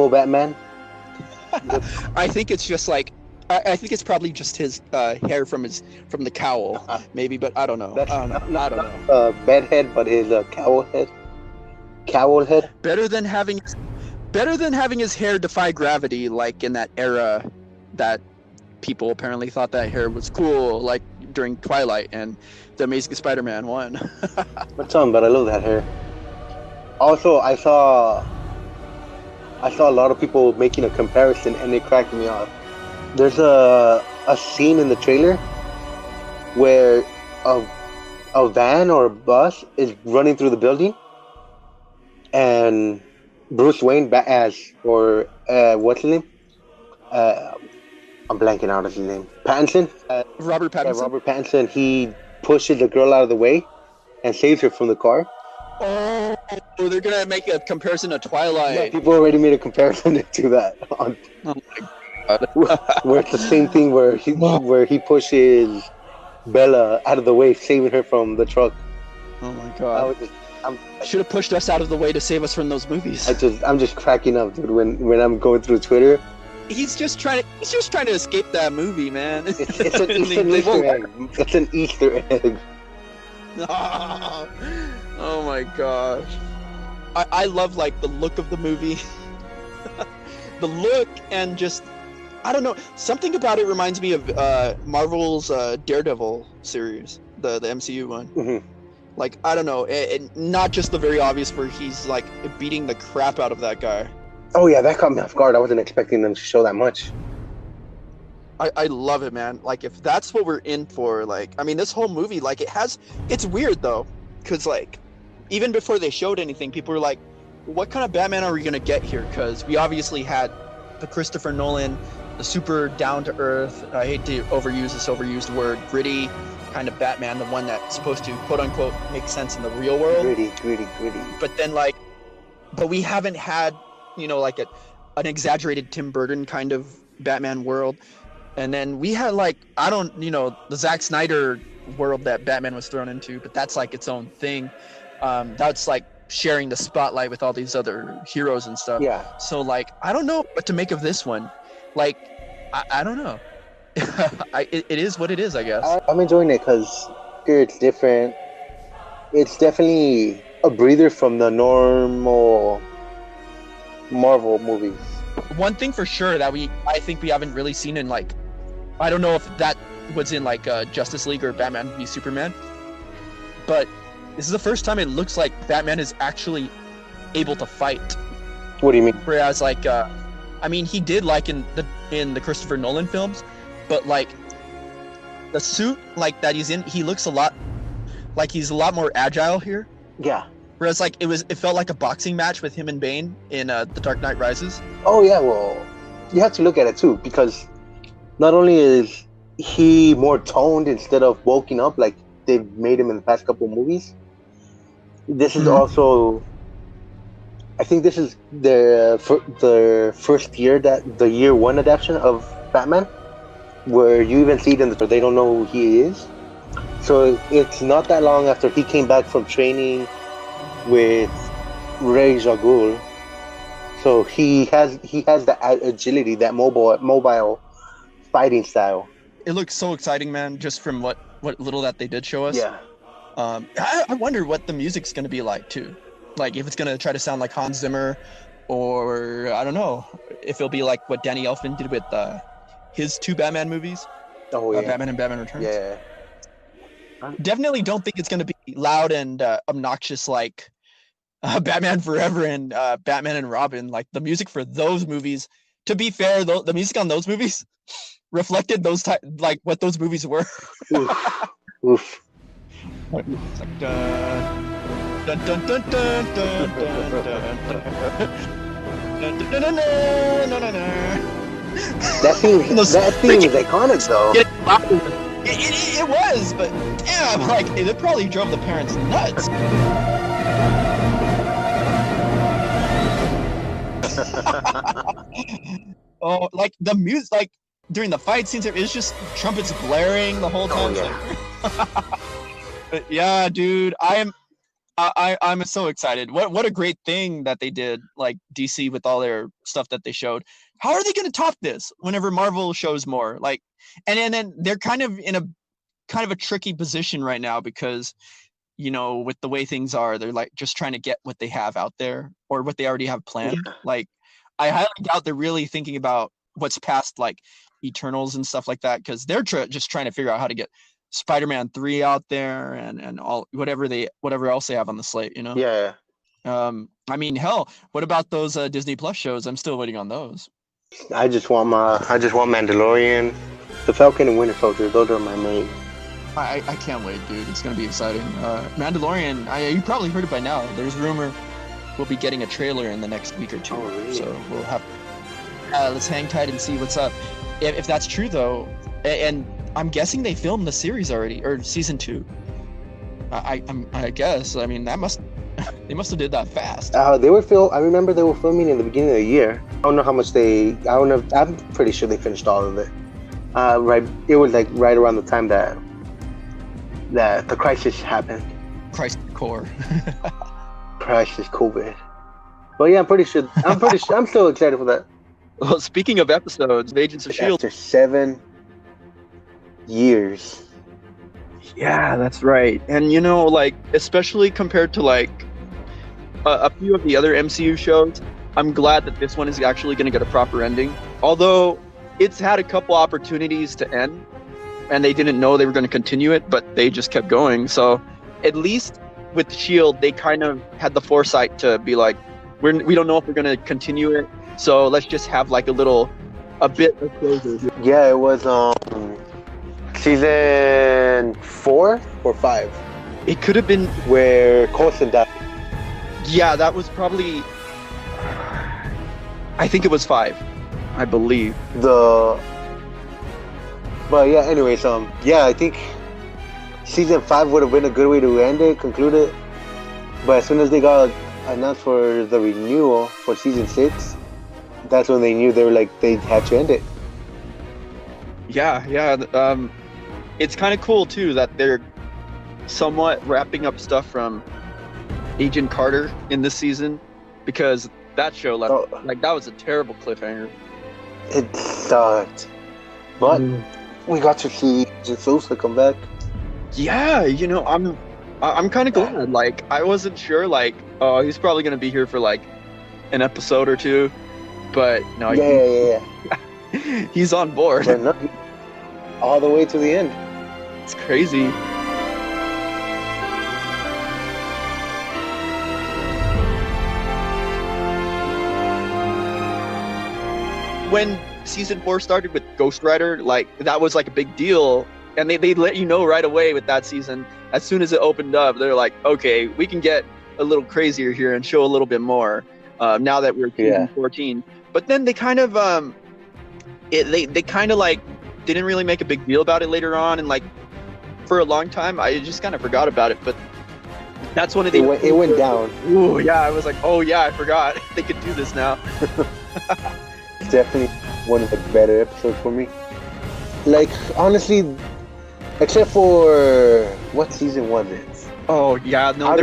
Speaker 3: Batman.
Speaker 2: I think it's just like I think it's probably just his hair from the cowl, maybe. But I don't know. I don't know.
Speaker 3: Bedhead, but his cowl head. Cowl head.
Speaker 2: Better than having his hair defy gravity, like in that era. That people apparently thought that hair was cool, like during Twilight and the Amazing Spider-Man 1.
Speaker 3: What's on? But I love that hair. Also, I saw a lot of people making a comparison, and it cracked me off. There's a scene in the trailer where a van or a bus is running through the building, and Bruce Wayne what's his name? I'm blanking out of his name. Pattinson?
Speaker 2: Robert Pattinson?
Speaker 3: Yeah, Robert Pattinson. He pushes the girl out of the way and saves her from the car.
Speaker 2: Oh, they're going to make a comparison to Twilight.
Speaker 3: Yeah, people already made a comparison to that. Oh my God. Where it's the same thing where he pushes Bella out of the way, saving her from the truck.
Speaker 2: Oh my God. Should have pushed us out of the way to save us from those movies.
Speaker 3: I'm just cracking up, dude, when I'm going through Twitter.
Speaker 2: He's just trying to escape that movie, man.
Speaker 3: It's an Easter egg. It's an Easter egg.
Speaker 2: Oh my gosh. I love like the look of the movie. The look and just I don't know, something about it reminds me of Marvel's Daredevil series, the MCU one.
Speaker 3: Mm-hmm.
Speaker 2: Like I don't know, not just the very obvious where he's like beating the crap out of that guy.
Speaker 3: Oh yeah, that caught me off guard. I wasn't expecting them to show that much.
Speaker 2: I love it, man. Like if that's what we're in for, like I mean this whole movie, like it's weird though, because like even before they showed anything, people were like, what kind of Batman are we gonna get here? Because we obviously had the Christopher Nolan, the super down to earth, I hate to overuse this overused word, gritty kind of Batman, the one that's supposed to quote unquote make sense in the real world.
Speaker 3: Gritty.
Speaker 2: But then but we haven't had like an exaggerated Tim Burton kind of Batman world. And then we had the Zack Snyder world that Batman was thrown into, but that's like its own thing. That's like sharing the spotlight with all these other heroes and stuff.
Speaker 3: Yeah.
Speaker 2: So like, I don't know what to make of this one. Like, I don't know. It is what it is, I guess.
Speaker 3: I'm enjoying it because it's different. It's definitely a breather from the normal Marvel movies. One
Speaker 2: thing for sure that I think we haven't really seen in like, I don't know if that was in like Justice League or Batman v Superman, but this is the first time it looks like Batman is actually able to fight.
Speaker 3: What do you mean?
Speaker 2: Whereas like, I mean he did like in the Christopher Nolan films, but like the suit like that he's in, he looks a lot like he's a lot more agile here.
Speaker 3: Yeah.
Speaker 2: Whereas like it felt like a boxing match with him and Bane in The Dark Knight Rises.
Speaker 3: Oh yeah, well, you have to look at it too, because not only is he more toned instead of bulking up, like they've made him in the past couple movies. This is also, I think this is the first year that the year one adaptation of Batman, where you even see it in they don't know who he is. So it's not that long after he came back from training with Ra's al Ghul. So he has that agility, that mobile fighting style.
Speaker 2: It looks so exciting, man, just from what little that they did show us.
Speaker 3: Yeah.
Speaker 2: I wonder what the music's going to be like, too. Like, if it's going to try to sound like Hans Zimmer, or, I don't know, if it'll be like what Danny Elfman did with his 2 Batman movies.
Speaker 3: Oh, yeah.
Speaker 2: Batman and Batman Returns.
Speaker 3: Yeah.
Speaker 2: Definitely don't think it's going to be loud and obnoxious like Batman Forever and Batman and Robin. Like, the music for those movies, to be fair, though, the music on those movies reflected like what those movies were.
Speaker 3: Oof. Oof.
Speaker 2: It's like, dun, dun, dun, dun, dun, dun, dun, dun, dun, dun.
Speaker 3: That theme is iconic, though.
Speaker 2: It was, but damn, like, it probably drove the parents nuts. Oh, like the music, like during the fight scenes, it's just trumpets blaring the whole time.
Speaker 3: Oh, yeah.
Speaker 2: But yeah, dude, I'm so excited. What a great thing that they did, like DC, with all their stuff that they showed. How are they going to top this whenever Marvel shows more? Like, and then they're kind of in a tricky position right now because, you know, with the way things are, they're like just trying to get what they have out there or what they already have planned. Yeah. Like, I highly doubt they're really thinking about what's past like Eternals and stuff like that, because they're just trying to figure out how to get Spider-Man 3 out there and all whatever else they have on the slate, you know.
Speaker 3: Yeah.
Speaker 2: I mean, hell, what about those Disney Plus shows? I'm still waiting on those.
Speaker 3: I just want Mandalorian, The Falcon, and Winter Soldier. Those are my main.
Speaker 2: I can't wait, dude. It's gonna be exciting. Mandalorian, you probably heard it by now. There's rumor we'll be getting a trailer in the next week or 2.
Speaker 3: Oh, really?
Speaker 2: So we'll have. Let's hang tight and see what's up. If that's true, though, and I'm guessing they filmed the series already, or season 2. I guess. I mean, they must have did that fast.
Speaker 3: I remember they were filming in the beginning of the year. I don't know how much I'm pretty sure they finished all of it. Right. It was like right around the time that the crisis happened.
Speaker 2: Crisis Core.
Speaker 3: Crisis COVID. But yeah, I'm still excited for that.
Speaker 2: Well, speaking of episodes, Agents of S.H.I.E.L.D.
Speaker 3: After 7 years.
Speaker 2: Yeah, that's right. And you know, like, especially compared to like a few of the other MCU shows, I'm glad that this one is actually going to get a proper ending. Although it's had a couple opportunities to end, and they didn't know they were going to continue it, but they just kept going. So at least with S.H.I.E.L.D., they kind of had the foresight to be like, we don't know if we're going to continue it, so let's just have like a bit of closure.
Speaker 3: Yeah, it was season 4 or 5.
Speaker 2: It could have been
Speaker 3: where Coulson died.
Speaker 2: Yeah, that was probably. I think it was 5, I believe.
Speaker 3: But yeah, anyways, I think season 5 would have been a good way to end it, conclude it. But as soon as they got announced for the renewal for season 6, that's when they knew they had to end it.
Speaker 2: Yeah. It's kind of cool too that they're somewhat wrapping up stuff from Agent Carter in this season, because that show left that was a terrible cliffhanger.
Speaker 3: It sucked, but we got to see Sosa come back.
Speaker 2: Yeah, you know, I'm kind of glad. Like, I wasn't sure. Like, oh, he's probably gonna be here for like an episode or 2, but no.
Speaker 3: Yeah.
Speaker 2: He's on board.
Speaker 3: But no, all the way to the end.
Speaker 2: It's crazy. When season 4 started with Ghost Rider, like, that was like a big deal, and they let you know right away with that season. As soon as it opened up, they're like, okay, we can get a little crazier here and show a little bit more. Now that we're season 14, but then they kind of they kind of like didn't really make a big deal about it later on, and like for a long time. I just kind of forgot about it, but that's one of the...
Speaker 3: It went down.
Speaker 2: Ooh, yeah, I was like, oh yeah, I forgot. They could do this now.
Speaker 3: It's definitely one of the better episodes for me. Like, honestly, except for... What season was it?
Speaker 2: Oh, yeah, no,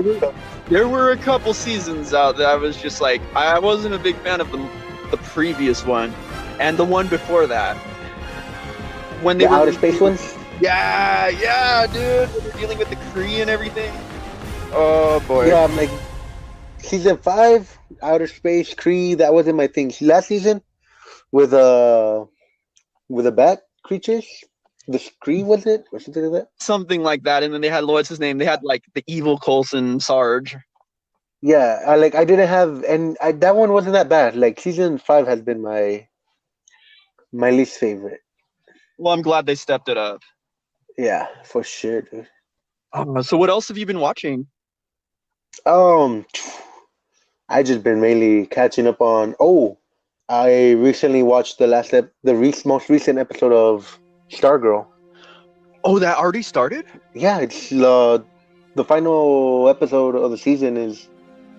Speaker 2: there were a couple seasons out that I was just like, I wasn't a big fan of the previous one, and the one before that. When they
Speaker 3: the
Speaker 2: were
Speaker 3: outer space ones?
Speaker 2: Yeah, dude. When they're dealing with the Kree and everything. Oh boy.
Speaker 3: Yeah, I'm like, season 5, outer space, Kree, that wasn't my thing. Last season, with the bat creatures, the Kree, was it? Or something like that?
Speaker 2: Something like that. And then they had, what's his name? They had like the evil Coulson Sarge.
Speaker 3: Yeah, I didn't have, and that one wasn't that bad. Like, season 5 has been my least favorite.
Speaker 2: Well, I'm glad they stepped it up.
Speaker 3: Yeah, for sure, dude.
Speaker 2: So what else have you been watching?
Speaker 3: I just been mainly catching up on. Oh, I recently watched the most recent episode of Stargirl.
Speaker 2: Oh, that already started?
Speaker 3: Yeah, it's the final episode of the season is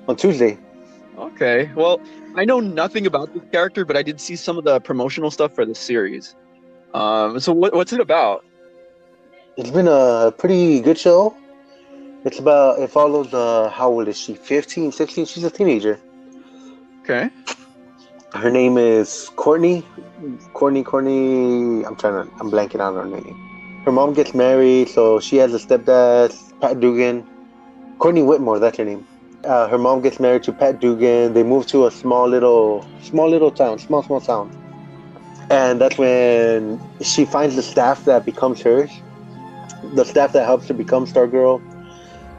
Speaker 3: on Tuesday.
Speaker 2: Okay, well, I know nothing about this character, but I did see some of the promotional stuff for the series. So what's it about?
Speaker 3: It's been a pretty good show. It follows, how old is she? 15, 16? She's a teenager.
Speaker 2: Okay.
Speaker 3: Her name is Courtney. I'm blanking on her name. Her mom gets married, so she has a stepdad, Pat Dugan. Courtney Whitmore, that's her name. Her mom gets married to Pat Dugan. They move to a small little town. And that's when she finds the staff that becomes hers. The staff that helps her become Stargirl.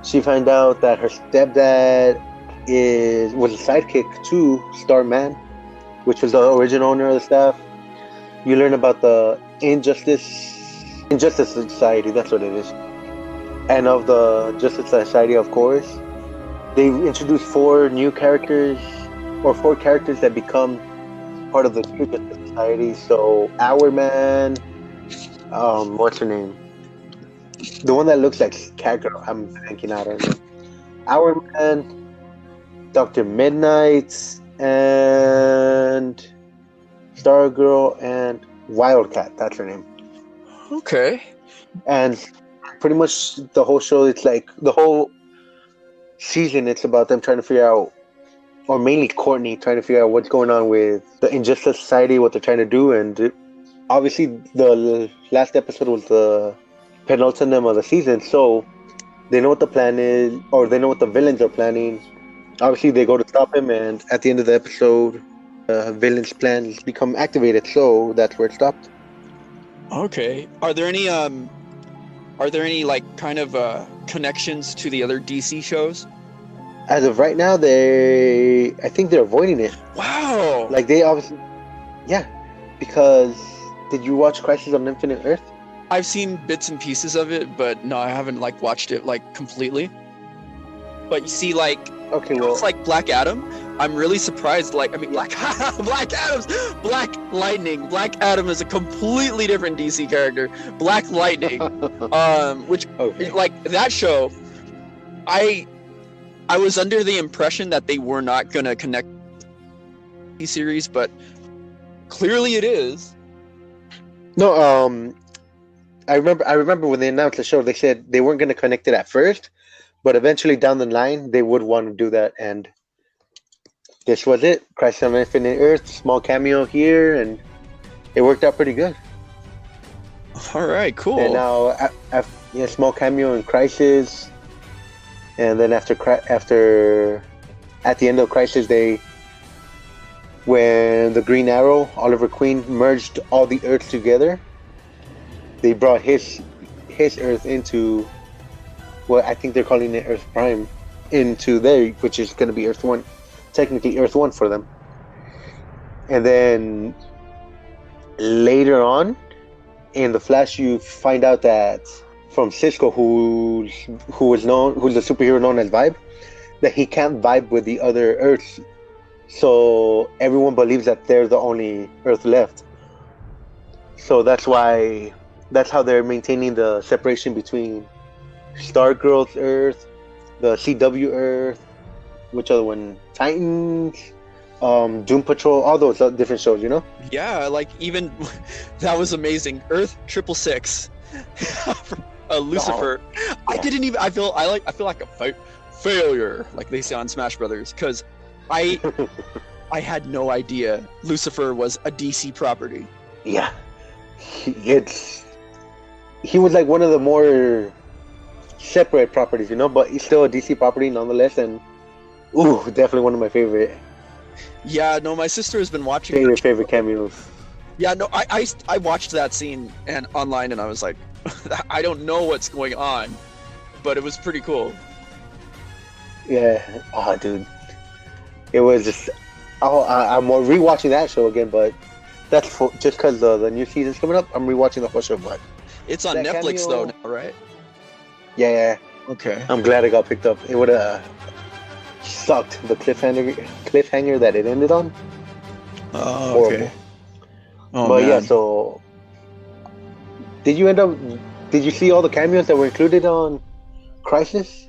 Speaker 3: She finds out that her stepdad was a sidekick to Starman, which was the original owner of the staff. You learn about the Injustice Society, that's what it is. And of the Justice Society, of course, they introduced 4 characters that become part of the Justice Society. So, Hourman, what's her name? The one that looks like Catgirl, I'm thinking out of it. Hourman, Dr. Midnight, and Stargirl, and Wildcat, that's her name.
Speaker 2: Okay.
Speaker 3: And pretty much the whole show, it's like the whole season, it's about them trying to figure out, or mainly Courtney trying to figure out what's going on with the Injustice Society, what they're trying to do. And obviously the last episode was the penultimate of the season, so they know what the plan is, or they know what the villains are planning. Obviously they go to stop him, and at the end of the episode, villain's plans become activated, so that's where it stopped.
Speaker 2: Okay. Are there any like kind of connections to the other DC shows?
Speaker 3: As of right now, I think they're avoiding it.
Speaker 2: Wow.
Speaker 3: Like, they obviously, yeah, because did you watch Crisis on Infinite Earth?
Speaker 2: I've seen bits and pieces of it, but no, I haven't like watched it like completely. But you see, like,
Speaker 3: okay, well,
Speaker 2: it's like Black Adam. I'm really surprised. Like, I mean, Black Lightning. Black Adam is a completely different DC character. Black Lightning, which like that show, I was under the impression that they were not gonna connect the series, but clearly it is.
Speaker 3: No, I remember when they announced the show, they said they weren't going to connect it at first, but eventually down the line, they would want to do that. And this was it. Crisis on Infinite Earth, small cameo here, and it worked out pretty good.
Speaker 2: All right, cool.
Speaker 3: And now, small cameo in Crisis, and then at the end of Crisis, when the Green Arrow, Oliver Queen, merged all the Earths together, they brought his Earth into what I think they're calling it Earth Prime, into there, which is going to be Earth 1, technically Earth 1 for them. And then later on in the Flash, you find out that from Cisco, who's the superhero known as Vibe, that he can't vibe with the other Earths. So everyone believes that they're the only Earth left. So that's why that's how they're maintaining the separation between Stargirl's Earth, the CW Earth, which other one? Titans, Doom Patrol, all those different shows, you know?
Speaker 2: Yeah, like even that was amazing. Earth 666, Lucifer.
Speaker 3: Yeah.
Speaker 2: I didn't even. I feel like a failure, like they say on Smash Brothers, because I had no idea Lucifer was a DC property.
Speaker 3: Yeah, he was like one of the more separate properties, you know, but he's still a DC property nonetheless, and definitely one of my favorite.
Speaker 2: Yeah, no, my sister has been watching
Speaker 3: favorite cameos.
Speaker 2: Yeah, no, I watched that scene and online, and I was like, I don't know what's going on, but it was pretty cool.
Speaker 3: Yeah, dude, it was just. I'm rewatching that show again, but that's just because the new season's coming up. I'm rewatching the whole show, but
Speaker 2: it's on Netflix though, now, right?
Speaker 3: Yeah.
Speaker 2: Okay.
Speaker 3: I'm glad it got picked up. It would have sucked the cliffhanger that it ended on.
Speaker 2: Oh, okay.
Speaker 3: Oh, but man. Yeah, so did you see all the cameos that were included on Crisis?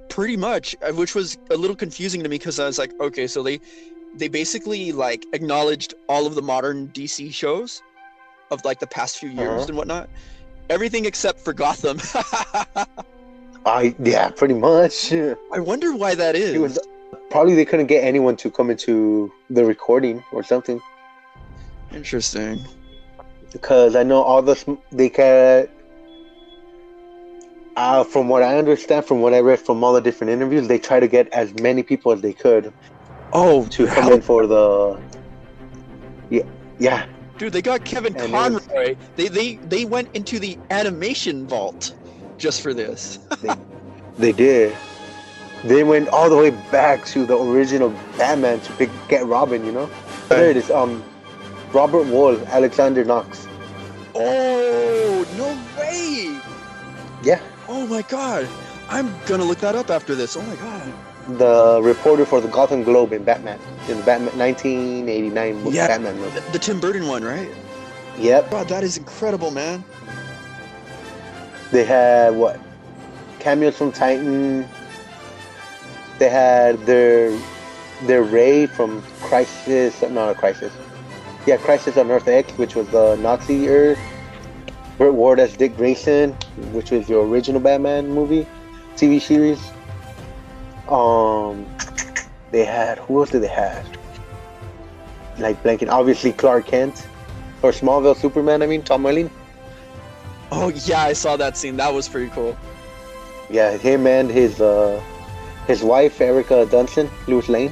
Speaker 2: Pretty much, which was a little confusing to me because I was like, okay, so they basically like acknowledged all of the modern DC shows of like the past few years and whatnot. Everything except for Gotham.
Speaker 3: Yeah, pretty much.
Speaker 2: I wonder why that is.
Speaker 3: Probably they couldn't get anyone to come into the recording or something.
Speaker 2: Interesting.
Speaker 3: Because I know all they can. From what I understand, from what I read from all the different interviews, they try to get as many people as they could. To come in for the. Yeah.
Speaker 2: Dude, they got Kevin Conroy. They went into the animation vault just for this.
Speaker 3: They did. They went all the way back to the original Batman to get Robin, you know? There it is. Robert Wall, Alexander Knox.
Speaker 2: Oh, no way!
Speaker 3: Yeah.
Speaker 2: Oh my god. I'm gonna look that up after this. Oh my god.
Speaker 3: The reporter for the Gotham Globe in Batman. In the Batman 1989 Batman movie.
Speaker 2: The Tim Burton one, right?
Speaker 3: Yep.
Speaker 2: God, that is incredible, man.
Speaker 3: They had cameos from Titan. They had their Ray from Crisis. Not a Crisis. Yeah, Crisis on Earth X, which was the Nazi Earth. Burt Ward as Dick Grayson, which was the original Batman movie, TV series. They had, who else did they have? Like blanking, obviously Clark Kent, or Smallville Superman. I mean Tom Welling.
Speaker 2: Oh yeah, I saw that scene. That was pretty cool.
Speaker 3: Yeah, him and his wife Erica Dunson, Lois Lane.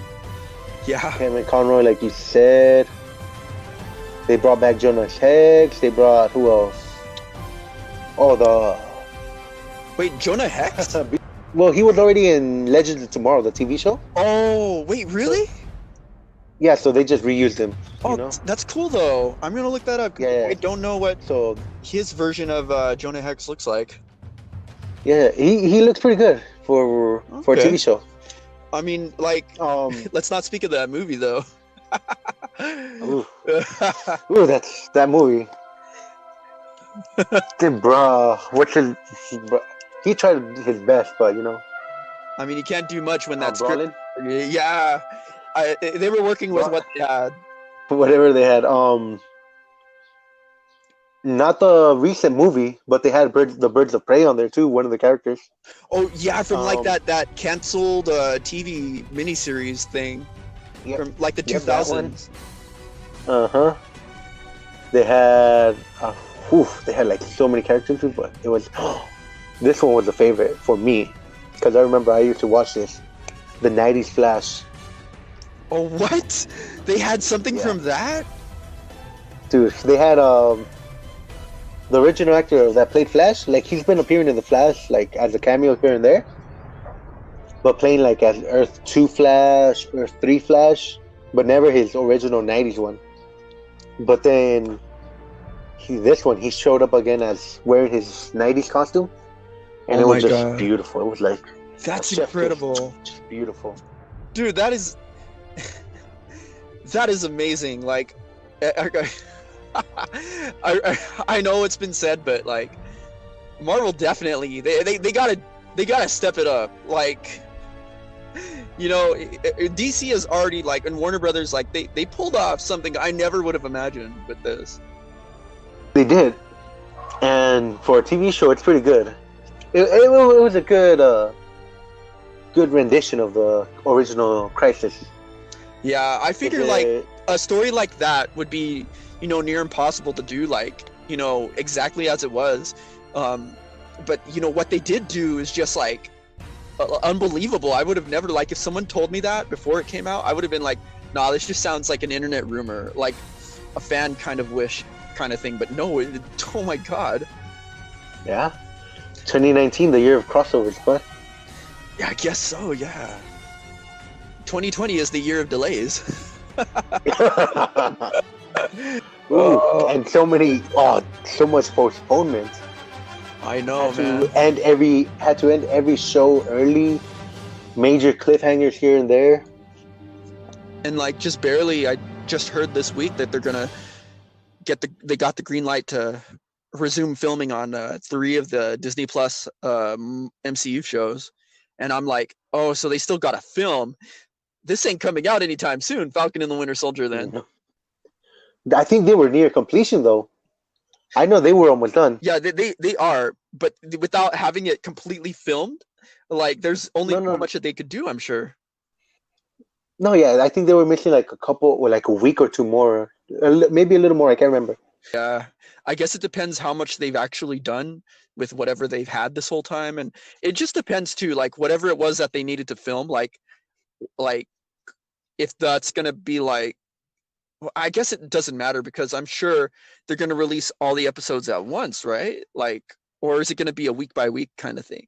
Speaker 2: Yeah.
Speaker 3: Kevin Conroy, like you said. They brought back Jonah Hex. They brought who else?
Speaker 2: Wait, Jonah Hex?
Speaker 3: Well, he was already in Legends of Tomorrow, the TV show.
Speaker 2: Oh, wait, really?
Speaker 3: Yeah, so they just reused him.
Speaker 2: Oh,
Speaker 3: you know?
Speaker 2: That's cool though. I'm gonna look that up.
Speaker 3: Yeah.
Speaker 2: I don't know what his version of Jonah Hex looks like.
Speaker 3: Yeah, he looks pretty good for a TV show.
Speaker 2: I mean, like, let's not speak of that movie though.
Speaker 3: Ooh, that's that movie. He tried his best, but you know.
Speaker 2: I mean, you can't do much when that's
Speaker 3: Brolin?
Speaker 2: Yeah, they were working with what they had.
Speaker 3: Whatever they had. Not the recent movie, but they had the Birds of Prey on there too. One of the characters.
Speaker 2: Oh yeah, from like that canceled TV miniseries thing, from like the 2000s.
Speaker 3: They had like so many characters, but it was this one was a favorite for me because I remember I used to watch this, the '90s Flash.
Speaker 2: Oh what? They had something from that?
Speaker 3: Dude, they had the original actor that played Flash, like he's been appearing in the Flash like as a cameo here and there, but playing like as Earth 2 Flash, Earth 3 Flash, but never his original '90s one. But then he showed up again as wearing his '90s costume, and it was just beautiful. It was like
Speaker 2: that's incredible,
Speaker 3: just beautiful, dude.
Speaker 2: That is amazing. Like, I know it's been said, but like Marvel definitely they gotta step it up. Like, you know, DC is already like, and Warner Brothers, like they pulled off something I never would have imagined with this.
Speaker 3: They did, and for a TV show, it's pretty good. It was a good rendition of the original Crisis.
Speaker 2: Yeah, I figure like a story like that would be, you know, near impossible to do, like, you know, exactly as it was. But you know what they did do is just like unbelievable. I would have never, like, if someone told me that before it came out, I would have been like, nah, this just sounds like an internet rumor, like a fan kind of wish kind of thing. But no, oh my god.
Speaker 3: Yeah, 2019, the year of crossovers, but
Speaker 2: yeah, I guess so. Yeah, 2020 is the year of delays.
Speaker 3: Ooh, and so much postponement.
Speaker 2: I know, man.
Speaker 3: Had to end every show early. Major cliffhangers here and there.
Speaker 2: And like just barely, I just heard this week that they're gonna they got the green light to resume filming on 3 of the Disney Plus MCU shows, and I'm like, oh, so they still gotta film. This ain't coming out anytime soon. Falcon and the Winter Soldier, then.
Speaker 3: I think they were near completion, though. I know they were almost done.
Speaker 2: Yeah, they are, but without having it completely filmed, like there's only so much that they could do, I'm sure.
Speaker 3: No, yeah, I think they were missing like a couple, or like a week or two more, maybe a little more. I can't remember.
Speaker 2: Yeah, I guess it depends how much they've actually done with whatever they've had this whole time, and it just depends too, like whatever it was that they needed to film, like if that's gonna be like, well, I guess it doesn't matter because I'm sure they're gonna release all the episodes at once, right? Like, or is it gonna be a week by week kind of thing?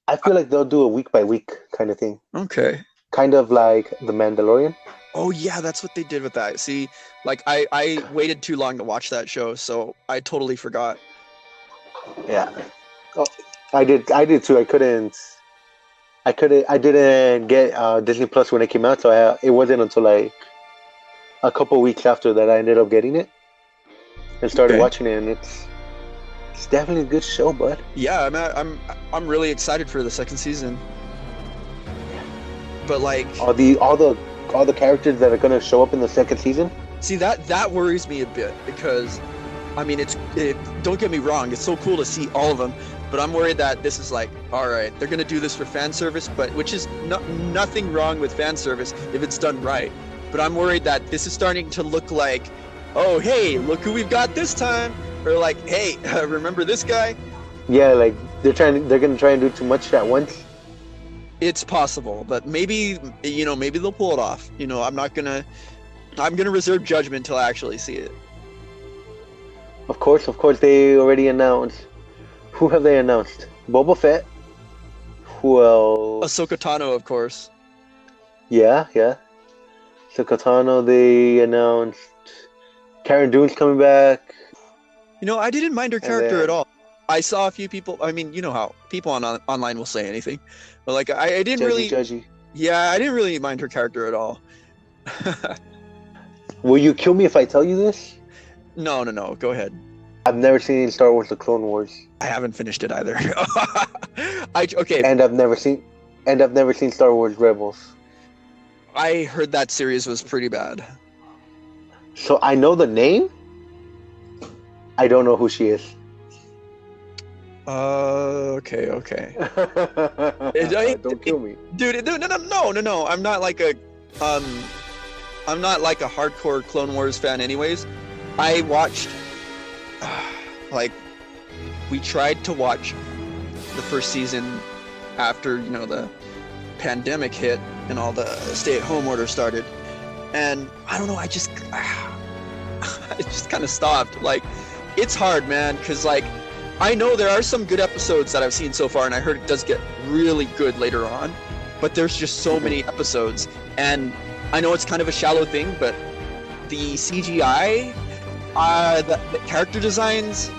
Speaker 3: I feel like they'll do a week by week kind of thing.
Speaker 2: Okay.
Speaker 3: Kind of like The Mandalorian.
Speaker 2: Oh yeah, that's what they did with that. See, like I waited too long to watch that show, so I totally forgot.
Speaker 3: Yeah. Oh, I did too. I didn't get Disney Plus when it came out, so it wasn't until like a couple weeks after that I ended up getting it and started watching it, and it's definitely a good show, bud.
Speaker 2: Yeah, I'm really excited for the second season. But like
Speaker 3: all the characters that are gonna show up in the second season.
Speaker 2: See, that worries me a bit because, I mean, don't get me wrong, it's so cool to see all of them, but I'm worried that this is like, all right, they're gonna do this for fan service, but which is nothing wrong with fan service if it's done right. But I'm worried that this is starting to look like, oh hey, look who we've got this time, or like, hey, remember this guy?
Speaker 3: Yeah, like they're gonna try and do too much at once.
Speaker 2: It's possible, but maybe they'll pull it off. You know, I'm gonna reserve judgment till I actually see it.
Speaker 3: Of course, they already announced. Who have they announced? Boba Fett. Who else?
Speaker 2: Ahsoka Tano, of course.
Speaker 3: Yeah. Ahsoka Tano. They announced Cara Dune's coming back.
Speaker 2: You know, I didn't mind her character at all. I saw a few people. I mean, you know how people online will say anything, but like I didn't
Speaker 3: judgy.
Speaker 2: Yeah, I didn't really mind her character at all.
Speaker 3: Will you kill me if I tell you this?
Speaker 2: No. Go ahead.
Speaker 3: I've never seen Star Wars: The Clone Wars.
Speaker 2: I haven't finished it either.
Speaker 3: And I've never seen Star Wars Rebels.
Speaker 2: I heard that series was pretty bad.
Speaker 3: So I know the name. I don't know who she is.
Speaker 2: Okay.
Speaker 3: Don't kill me,
Speaker 2: dude. No. I'm not like a hardcore Clone Wars fan, anyways. I watched, we tried to watch the first season after the pandemic hit and all the stay-at-home order started, and I don't know. I just kind of stopped. Like, it's hard, man, because like, I know there are some good episodes that I've seen so far, and I heard it does get really good later on, but there's just so many episodes, and I know it's kind of a shallow thing, but the CGI, the character designs,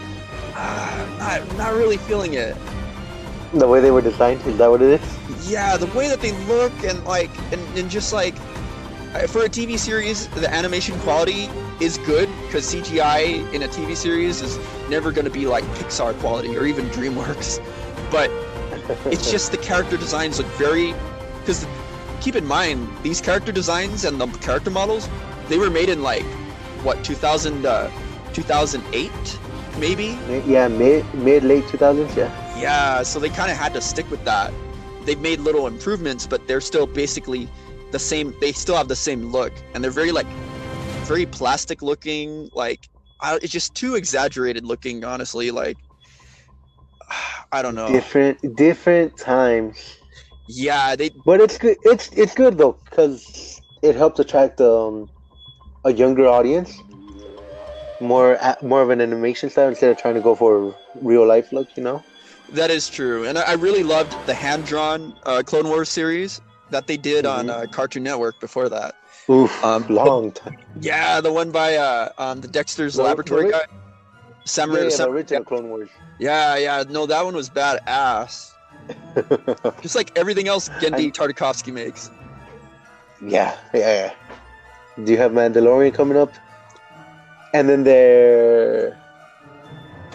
Speaker 2: not really feeling it.
Speaker 3: The way they were designed, is that what it is?
Speaker 2: Yeah, the way that they look, and like, and just like, For a TV series, the animation quality is good because CGI in a TV series is never going to be like Pixar quality or even DreamWorks. But it's just the character designs look very... Because keep in mind, these character designs and the character models, they were made in like, what, 2008 maybe?
Speaker 3: Yeah, late 2000s, yeah.
Speaker 2: Yeah, so they kind of had to stick with that. They've made little improvements, but they're still basically the same. They still have the same look, and they're very plastic looking. Like, it's just too exaggerated looking, honestly. Like, I don't know.
Speaker 3: Different times.
Speaker 2: Yeah,
Speaker 3: But it's good. It's good though, because it helps attract a younger audience. More of an animation style instead of trying to go for a real life look, you know?
Speaker 2: That is true, and I really loved the hand-drawn Clone Wars series that they did on Cartoon Network before that.
Speaker 3: Oof, long time.
Speaker 2: Yeah, the one by the Dexter's Laboratory guy.
Speaker 3: The original Clone Wars.
Speaker 2: Yeah, no, that one was badass. Just like everything else Genndy Tartakovsky makes.
Speaker 3: Yeah. Do you have Mandalorian coming up? And then the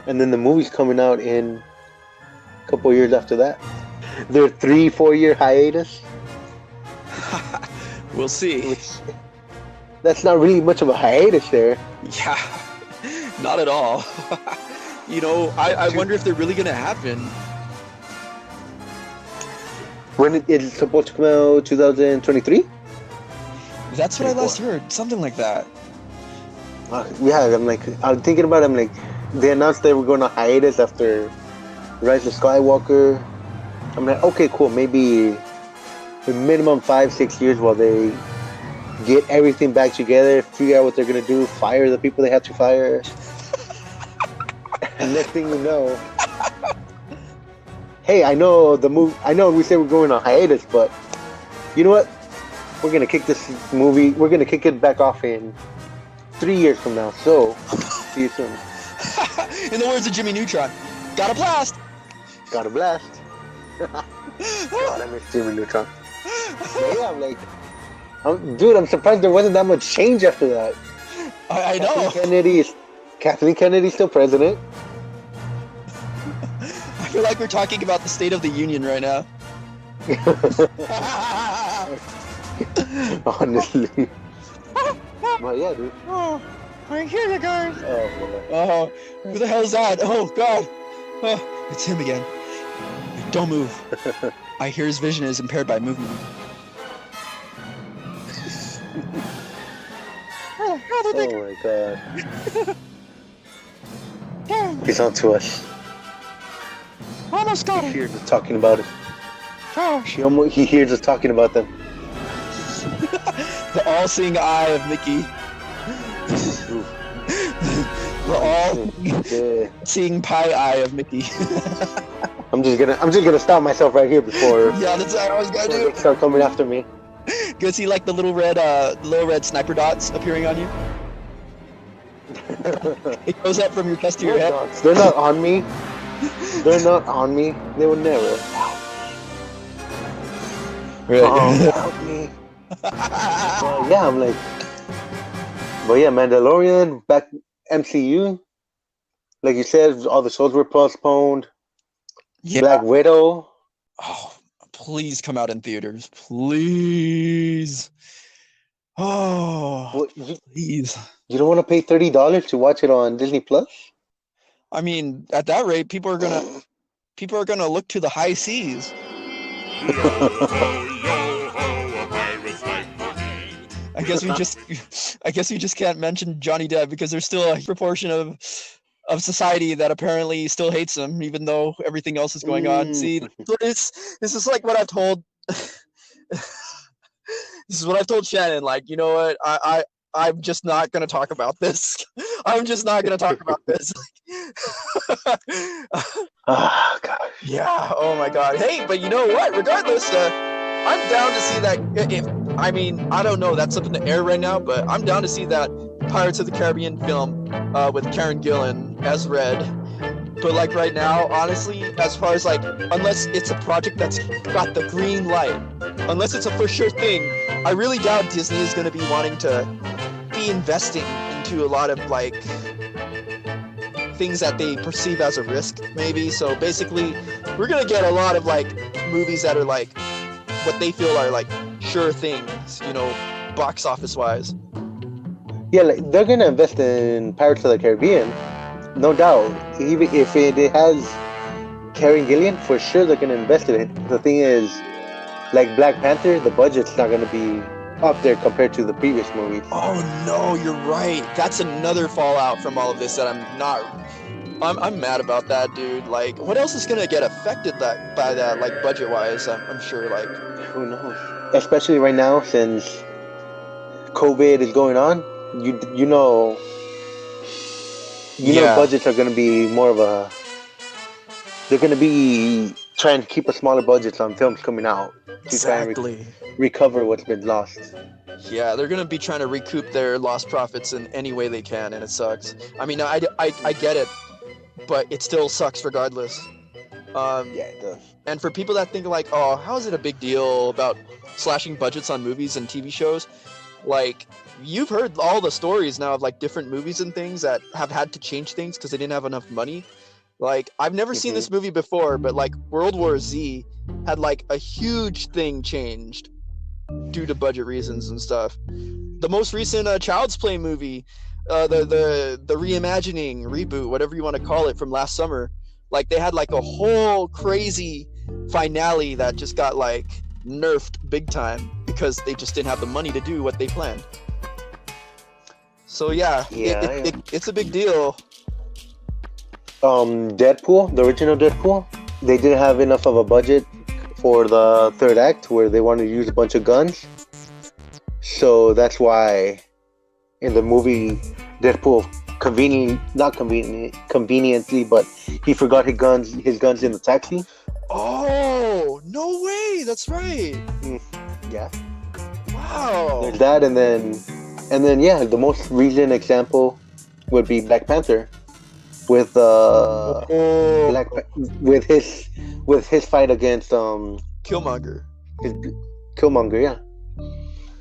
Speaker 3: movie's coming out in a couple years after that. Their 3-4 year hiatus.
Speaker 2: We'll see.
Speaker 3: That's not really much of a hiatus there.
Speaker 2: Yeah, not at all. You know, I wonder if they're really gonna happen.
Speaker 3: When it's supposed to come out, 2023?
Speaker 2: That's what I last heard. Something like that.
Speaker 3: Yeah, I'm thinking about it. They announced they were going on hiatus after Rise of Skywalker. I'm like, okay, cool. Maybe a minimum 5-6 years while they get everything back together, figure out what they're gonna do, fire the people they have to fire. And next thing you know, hey, I know we say we're going on hiatus, but you know what? We're gonna kick this movie. We're gonna kick it back off in 3 years from now, so see you soon.
Speaker 2: In the words of Jimmy Neutron, got a blast!
Speaker 3: God, I miss Jimmy Neutron. But yeah, I'm surprised there wasn't that much change after that.
Speaker 2: I know.
Speaker 3: Kathleen Kennedy's still president.
Speaker 2: I feel like we're talking about the State of the Union right now.
Speaker 3: Honestly. Well, yeah, dude.
Speaker 2: Oh, I hear you guys.
Speaker 3: Oh,
Speaker 2: who the hell is that? Oh, God. Oh, it's him again. Don't move. I hear his vision is impaired by movement.
Speaker 3: Oh my God. He's on to us.
Speaker 2: Almost got
Speaker 3: He hears us talking about it. He hears us talking about them.
Speaker 2: The all-seeing eye of Mickey. The all-seeing pie eye of Mickey.
Speaker 3: I'm just gonna stop myself right here before.
Speaker 2: Yeah, that's what I always gotta do.
Speaker 3: They start coming after me.
Speaker 2: Go see like the little red sniper dots appearing on you. It goes up from your chest to your head.
Speaker 3: Dots. They're not on me. They're not on me. They would never.
Speaker 2: Right.
Speaker 3: Help me. Yeah, I'm like. But yeah, Mandalorian back MCU. Like you said, all the shows were postponed.
Speaker 2: Yeah.
Speaker 3: Black Widow.
Speaker 2: Oh, please come out in theaters, please. Oh, please.
Speaker 3: You don't want to pay $30 to watch it on Disney Plus?
Speaker 2: I mean, at that rate, people are gonna look to the high seas. I guess we just can't mention Johnny Depp because there's still a proportion of society that apparently still hates him, even though everything else is going on. See, this is like what I've told. This is what I've told Shannon. Like, you know what? I'm just not gonna talk about this. I'm just not gonna talk about this.
Speaker 3: Oh God.
Speaker 2: Yeah. Oh my God. Hey, but you know what? Regardless, I'm down to see that. I don't know. That's up in the air right now, but I'm down to see that Pirates of the Caribbean film with Karen Gillan as Red. But like right now, honestly, as far as like, unless it's a project that's got the green light, unless it's a for sure thing, I really doubt Disney is going to be wanting to be investing into a lot of like things that they perceive as a risk, maybe. So basically, we're going to get a lot of like movies that are like what they feel are like sure things, you know, box office wise.
Speaker 3: Yeah, like, they're gonna invest in Pirates of the Caribbean, no doubt. Even if it has Karen Gillian, for sure they're gonna invest in it. The thing is, like Black Panther, the budget's not gonna be up there compared to the previous movies.
Speaker 2: Oh no, you're right. That's another fallout from all of this that I'm mad about that, dude. Like, what else is gonna get affected by that, like budget-wise? I'm sure, like,
Speaker 3: who knows? Especially right now, since COVID is going on. You know, budgets are going to be more of a. They're going to be trying to keep a smaller budgets on films coming out to try and recover what's been lost.
Speaker 2: Yeah, they're going to be trying to recoup their lost profits in any way they can, and it sucks. I mean, I get it, but it still sucks regardless.
Speaker 3: Yeah, it does.
Speaker 2: And for people that think like, oh, how is it a big deal about slashing budgets on movies and TV shows? Like, you've heard all the stories now of like different movies and things that have had to change things because they didn't have enough money. Like, I've never seen this movie before, but like World War Z had like a huge thing changed due to budget reasons and stuff. The most recent Child's Play movie, the reimagining, reboot, whatever you want to call it, from last summer, like they had like a whole crazy finale that just got like nerfed big time because they just didn't have the money to do what they planned. So yeah, it's a big deal.
Speaker 3: Deadpool, the original Deadpool, they didn't have enough of a budget for the third act where they wanted to use a bunch of guns. So that's why in the movie Deadpool conveniently, but he forgot his guns in the taxi.
Speaker 2: Oh, no way, that's right.
Speaker 3: Yeah.
Speaker 2: Wow.
Speaker 3: There's that, and then yeah, the most recent example would be Black Panther with with his fight against
Speaker 2: Killmonger.
Speaker 3: Killmonger, yeah.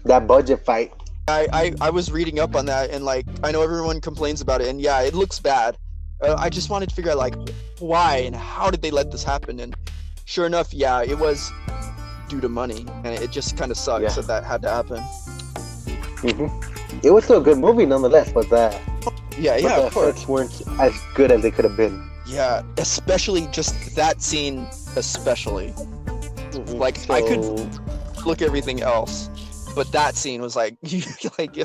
Speaker 3: That budget fight.
Speaker 2: I was reading up on that, and like I know everyone complains about it, and yeah, it looks bad. I just wanted to figure out like why and how did they let this happen, and sure enough, yeah, it was due to money, and it just kind of sucks that had to happen.
Speaker 3: It was still a good movie nonetheless, but the
Speaker 2: effects
Speaker 3: weren't as good as they could have been.
Speaker 2: Yeah, especially just that scene, especially. Like, so... I could look everything else, but that scene was like, like,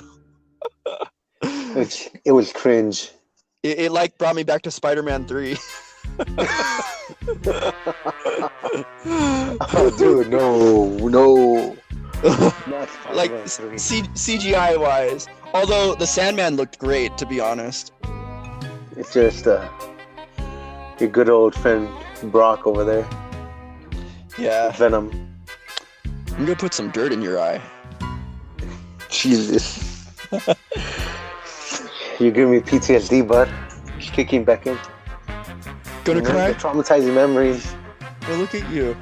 Speaker 3: it was cringe.
Speaker 2: It like brought me back to Spider-Man 3.
Speaker 3: Oh, dude, no.
Speaker 2: Like CGI wise, although the Sandman looked great, to be honest.
Speaker 3: It's just your good old friend Brock over there.
Speaker 2: Yeah.
Speaker 3: Venom.
Speaker 2: I'm gonna put some dirt in your eye.
Speaker 3: Jesus. You're giving me PTSD, bud. Just kicking back in.
Speaker 2: Gonna cry?
Speaker 3: Traumatizing memories.
Speaker 2: Well, look at you.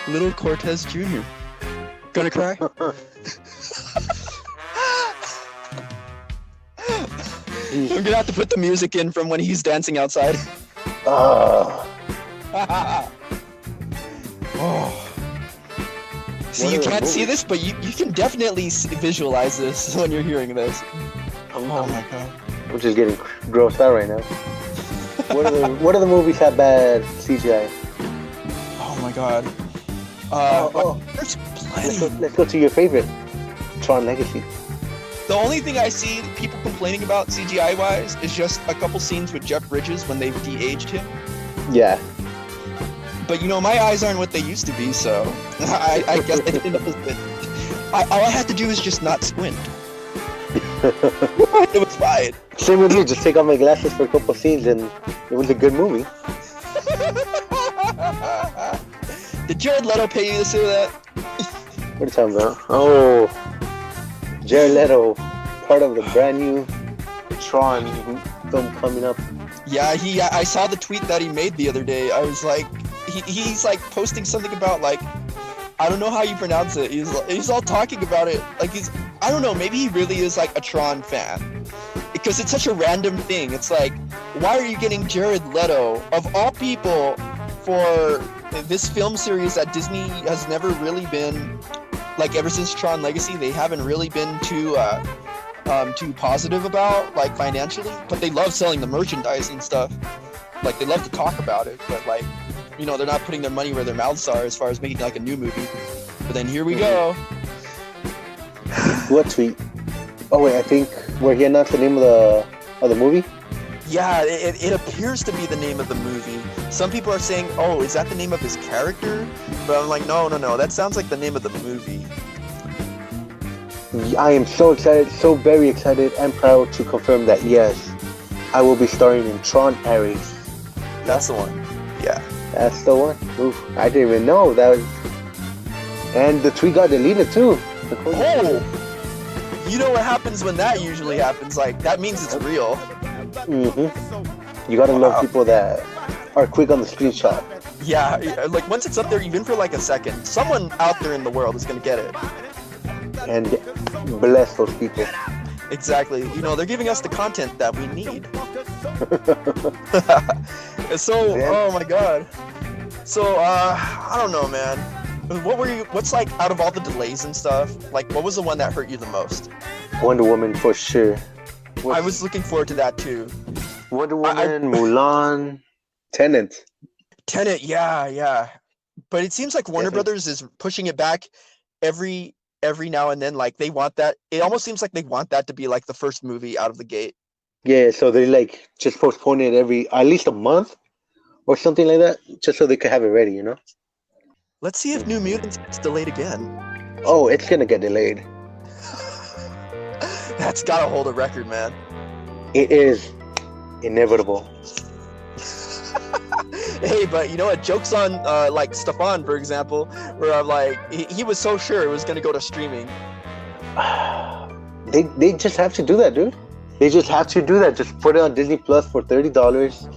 Speaker 2: Little Cortez Jr. Gonna cry? I'm gonna have to put the music in from when he's dancing outside.
Speaker 3: Oh.
Speaker 2: See, you can't see this, but you can definitely visualize this when you're hearing this. Oh my god.
Speaker 3: I'm just getting grossed out right now. What are the movies have bad CGI?
Speaker 2: Oh my god. There's plenty.
Speaker 3: Let's go to your favorite, Tron Legacy.
Speaker 2: The only thing I see people complaining about CGI-wise is just a couple scenes with Jeff Bridges when they've de-aged him.
Speaker 3: Yeah.
Speaker 2: But you know, my eyes aren't what they used to be, so I guess all I had to do is just not squint. It was fine.
Speaker 3: Same with me. Just take off my glasses for a couple scenes, and it was a good movie.
Speaker 2: Did Jared Leto pay you to say that?
Speaker 3: What are you talking about? Oh, Jared Leto, part of the brand new Tron film coming up.
Speaker 2: Yeah, I saw the tweet that he made the other day. I was like, he's like posting something about like, I don't know how you pronounce it. He's all talking about it. Like I don't know, maybe he really is like a Tron fan. Because it's such a random thing. It's like, why are you getting Jared Leto, of all people, for this film series that Disney has never really been, like ever since Tron Legacy, they haven't really been too positive about, like financially, but they love selling the merchandise and stuff. Like they love to talk about it, but like, you know, they're not putting their money where their mouths are as far as making like a new movie. But then here we go.
Speaker 3: What tweet? Oh wait, I think where he announced the name of the movie.
Speaker 2: Yeah, it appears to be the name of the movie. Some people are saying, oh, is that the name of his character? But I'm like, no, that sounds like the name of the movie.
Speaker 3: I am so excited, so very excited and proud to confirm that yes, I will be starring in Tron Ares.
Speaker 2: That's the one. Yeah.
Speaker 3: That's the one. Oof, I didn't even know that was... And the tweet got deleted too.
Speaker 2: Oh! You know what happens when that usually happens? Like, that means it's real.
Speaker 3: Mm-hmm. You gotta love people that are quick on the screenshot.
Speaker 2: Yeah, like once it's up there, even for like a second, someone out there in the world is gonna get it.
Speaker 3: And bless those people.
Speaker 2: Exactly. You know, they're giving us the content that we need. So, oh my god. So, I don't know, man. What's like, out of all the delays and stuff, like, what was the one that hurt you the most?
Speaker 3: Wonder Woman, for sure.
Speaker 2: I was looking forward to that, too.
Speaker 3: Wonder Woman, Mulan, Tenet,
Speaker 2: yeah. But it seems like Warner Brothers is pushing it back every now and then. Like, they want that. It almost seems like they want that to be, like, the first movie out of the gate.
Speaker 3: Yeah, so they, like, just postpone it at least a month or something like that, just so they could have it ready, you know?
Speaker 2: Let's see if New Mutants gets delayed again.
Speaker 3: Oh, it's gonna get delayed.
Speaker 2: That's gotta hold a record, man.
Speaker 3: It is inevitable.
Speaker 2: Hey, but you know what? Jokes on, like, Stefan, for example, where I'm like, he was so sure it was gonna go to streaming.
Speaker 3: They just have to do that, dude. They just have to do that. Just put it on Disney Plus for $30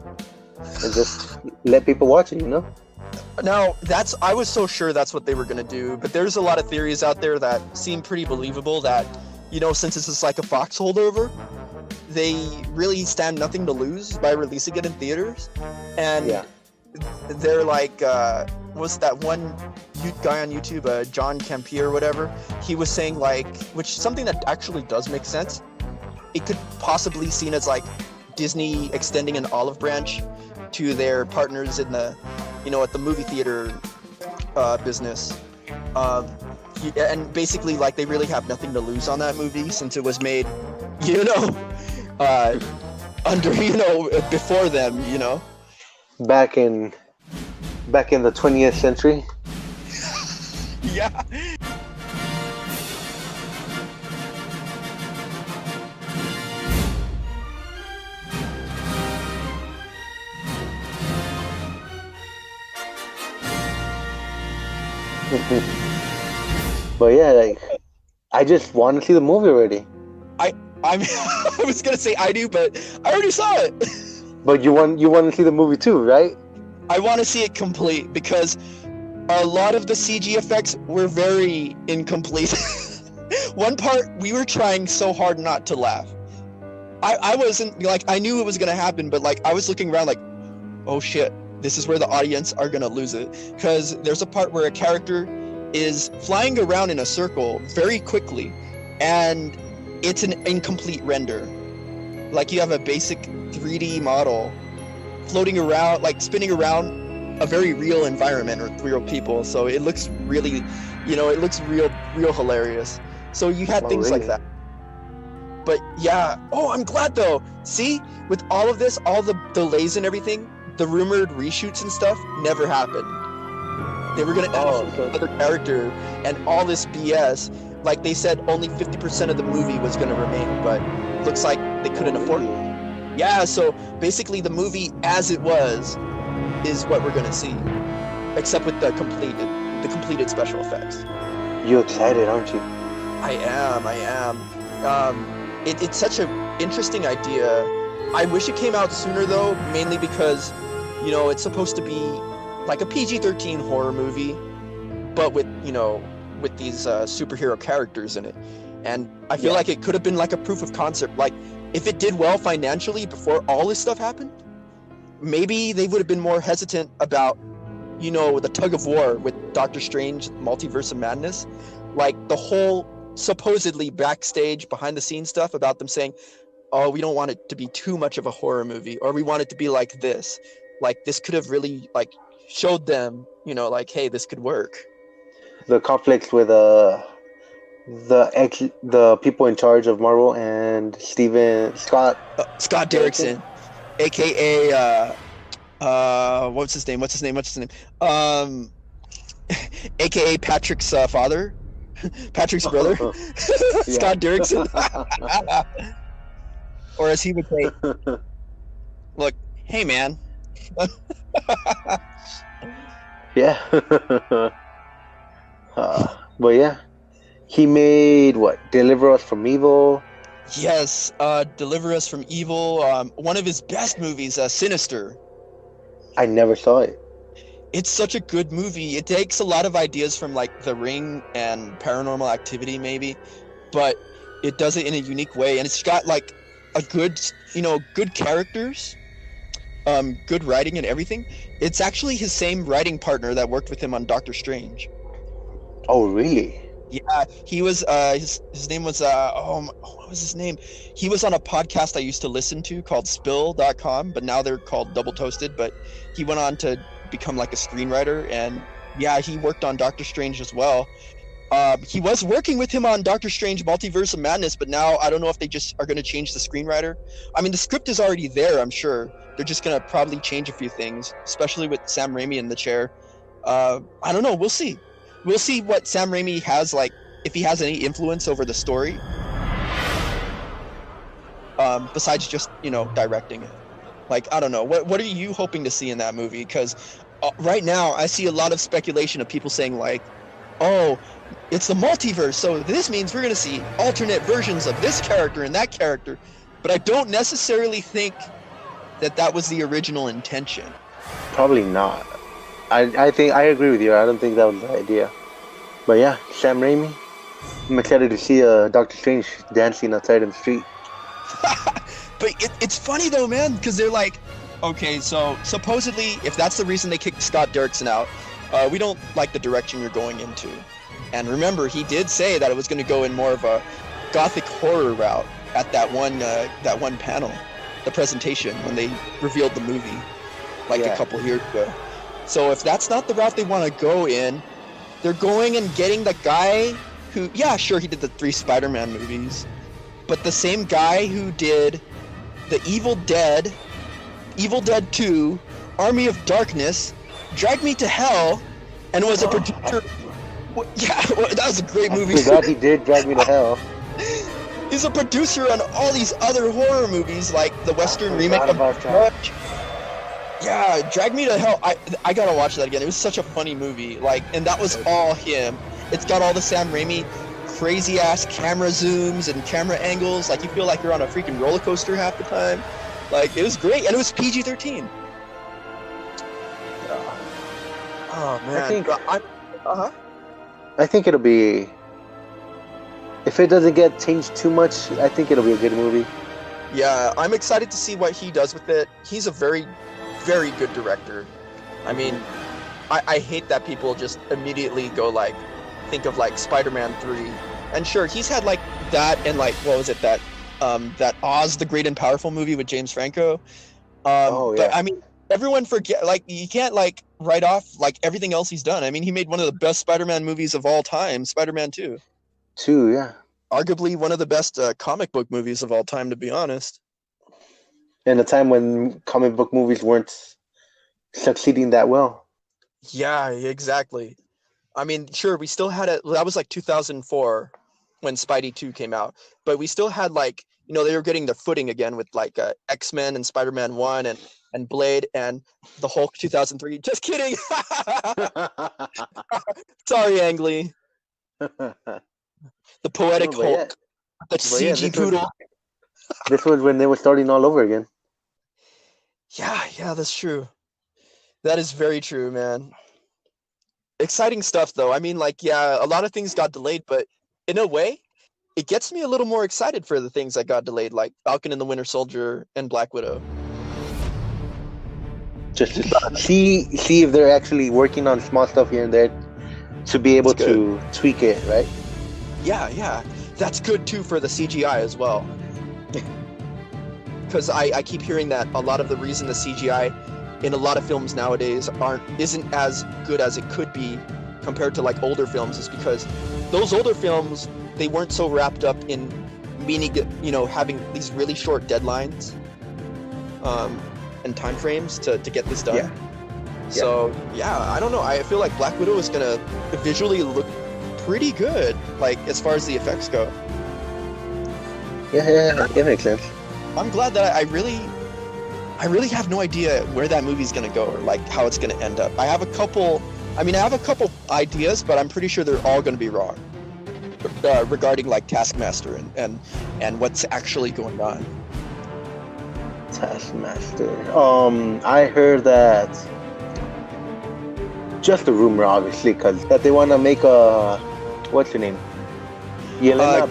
Speaker 3: and just let people watch it, you know?
Speaker 2: Now, I was so sure that's what they were going to do, but there's a lot of theories out there that seem pretty believable that, you know, since this is like a Fox holdover, they really stand nothing to lose by releasing it in theaters. And they're like, what's that one guy on YouTube, John Campea or whatever, he was saying like, which something that actually does make sense, it could possibly seen as like Disney extending an olive branch to their partners in the, you know, at the movie theater business. And basically, like, they really have nothing to lose on that movie since it was made, you know, under, you know, before them, you know.
Speaker 3: Back in the 20th century.
Speaker 2: Yeah.
Speaker 3: But yeah, like, I just want to see the movie already.
Speaker 2: I was gonna say I do, but I already saw it.
Speaker 3: But you want to see the movie too, right?
Speaker 2: I want to see it complete because a lot of the CG effects were very incomplete. One part, we were trying so hard not to laugh. I wasn't, like, I knew it was gonna happen, but like I was looking around like, oh shit, this is where the audience are gonna lose it, because there's a part where a character is flying around in a circle very quickly, and it's an incomplete render. Like, you have a basic 3D model floating around, like spinning around a very real environment with real people. So it looks really, you know, it looks real hilarious. So you had things like that. But yeah, oh, I'm glad though. See, with all of this, all the delays and everything, the rumored reshoots and stuff never happened. They were gonna add another character and all this BS. Like, they said only 50% of the movie was gonna remain, but looks like they couldn't afford it. Yeah, so basically the movie as it was is what we're gonna see, except with the completed special effects.
Speaker 3: You excited, aren't you?
Speaker 2: I am. It's such an interesting idea I wish it came out sooner though, mainly because, you know, it's supposed to be like a PG-13 horror movie, but with, you know, with these superhero characters in it. And I feel like it could have been like a proof of concept. Like, if it did well financially before all this stuff happened, maybe they would have been more hesitant about, you know, the tug of war with Doctor Strange, Multiverse of Madness. Like, the whole supposedly backstage, behind the scenes stuff about them saying, oh, we don't want it to be too much of a horror movie, or we want it to be like this. Like, this could have really, like, showed them, you know, like, hey, this could work.
Speaker 3: The conflicts with the people in charge of Marvel and Scott
Speaker 2: Derrickson, aka what's his name? AKA Patrick's father, Patrick's brother, Scott Derrickson, or as he would say, look, hey man.
Speaker 3: Yeah. But yeah, he made what? Deliver Us from Evil.
Speaker 2: Yes, Deliver Us from Evil. One of his best movies, Sinister.
Speaker 3: I never saw it.
Speaker 2: It's such a good movie. It takes a lot of ideas from like The Ring and Paranormal Activity, maybe, but it does it in a unique way, and it's got like a good, you know, good characters, good writing and everything. It's actually his same writing partner that worked with him on Doctor Strange.
Speaker 3: Oh, really?
Speaker 2: Yeah, he was. His name was. What was his name? He was on a podcast I used to listen to called Spill.com, but now they're called Double Toasted. But he went on to become like a screenwriter, and yeah, he worked on Doctor Strange as well. He was working with him on Doctor Strange Multiverse of Madness, but now I don't know if they just are going to change the screenwriter. I mean, the script is already there, I'm sure. They're just going to probably change a few things, especially with Sam Raimi in the chair. I don't know. We'll see. We'll see what Sam Raimi has, like, if he has any influence over the story. Besides just, you know, directing it. Like, I don't know. What are you hoping to see in that movie? Because right now, I see a lot of speculation of people saying, like, oh, it's the multiverse, so this means we're going to see alternate versions of this character and that character. But I don't necessarily think that that was the original intention.
Speaker 3: Probably not. I think I agree with you. I don't think that was the idea. But yeah, Sam Raimi. I'm excited to see Doctor Strange dancing outside in the street.
Speaker 2: But it's funny though, man, because they're like, okay, so supposedly if that's the reason they kicked Scott Derrickson out, we don't like the direction you're going into. And remember, he did say that it was going to go in more of a gothic horror route at that one panel, the presentation when they revealed the movie, like a couple years ago. So if that's not the route they want to go in, they're going and getting the guy who, yeah, sure, he did the 3 Spider-Man movies, but the same guy who did the Evil Dead 2, Army of Darkness, Drag Me to Hell, and was a producer. Yeah, that was a great movie.
Speaker 3: I forgot he did Drag Me to Hell.
Speaker 2: He's a producer on all these other horror movies, like the Western remake of Shrek. Yeah, Drag Me to Hell. I gotta watch that again. It was such a funny movie. Like, and that was all him. It's got all the Sam Raimi crazy ass camera zooms and camera angles. Like, you feel like you're on a freaking roller coaster half the time. Like, it was great, and it was PG-13. Oh man.
Speaker 3: I think it'll be. If it doesn't get changed too much, I think it'll be a good movie.
Speaker 2: Yeah, I'm excited to see what he does with it. He's a very, very good director. I mean, I hate that people just immediately go like, think of like Spider-Man 3. And sure, he's had like that and like, what was it, that Oz the Great and Powerful movie with James Franco. But I mean, everyone forget, like, you can't like write off like everything else he's done. I mean, he made one of the best Spider-Man movies of all time, Spider-Man 2.
Speaker 3: Yeah.
Speaker 2: Arguably one of the best comic book movies of all time, to be honest.
Speaker 3: In a time when comic book movies weren't succeeding that well.
Speaker 2: Yeah, exactly. I mean, sure, we still had it. That was like 2004 when Spidey 2 came out, but we still had like, you know, they were getting their footing again with like X-Men and Spider-Man 1 and Blade and the Hulk 2003. Just kidding. Sorry, Ang Lee. The poetic Hulk. The CG poodle.
Speaker 3: This was when they were starting all over again.
Speaker 2: Yeah, that's true. That is very true, man. Exciting stuff, though. I mean, like, yeah, a lot of things got delayed, but in a way, it gets me a little more excited for the things that got delayed, like Falcon and the Winter Soldier and Black Widow.
Speaker 3: Just to see if they're actually working on small stuff here and there to be able to tweak it, right?
Speaker 2: Yeah. That's good, too, for the CGI as well. Because I keep hearing that a lot of the reason the CGI in a lot of films nowadays isn't as good as it could be compared to like older films is because those older films, they weren't so wrapped up in meaning, having these really short deadlines and time frames to get this done. So I don't know. I feel like Black Widow is gonna visually look pretty good, like as far as the effects go.
Speaker 3: Yeah, it makes sense.
Speaker 2: I'm glad that I really have no idea where that movie's gonna go or like how it's gonna end up. I have a couple ideas, but I'm pretty sure they're all gonna be wrong regarding like Taskmaster and what's actually going on.
Speaker 3: Taskmaster. I heard that. Just a rumor, obviously, because that they want to make a what's her name? Yelena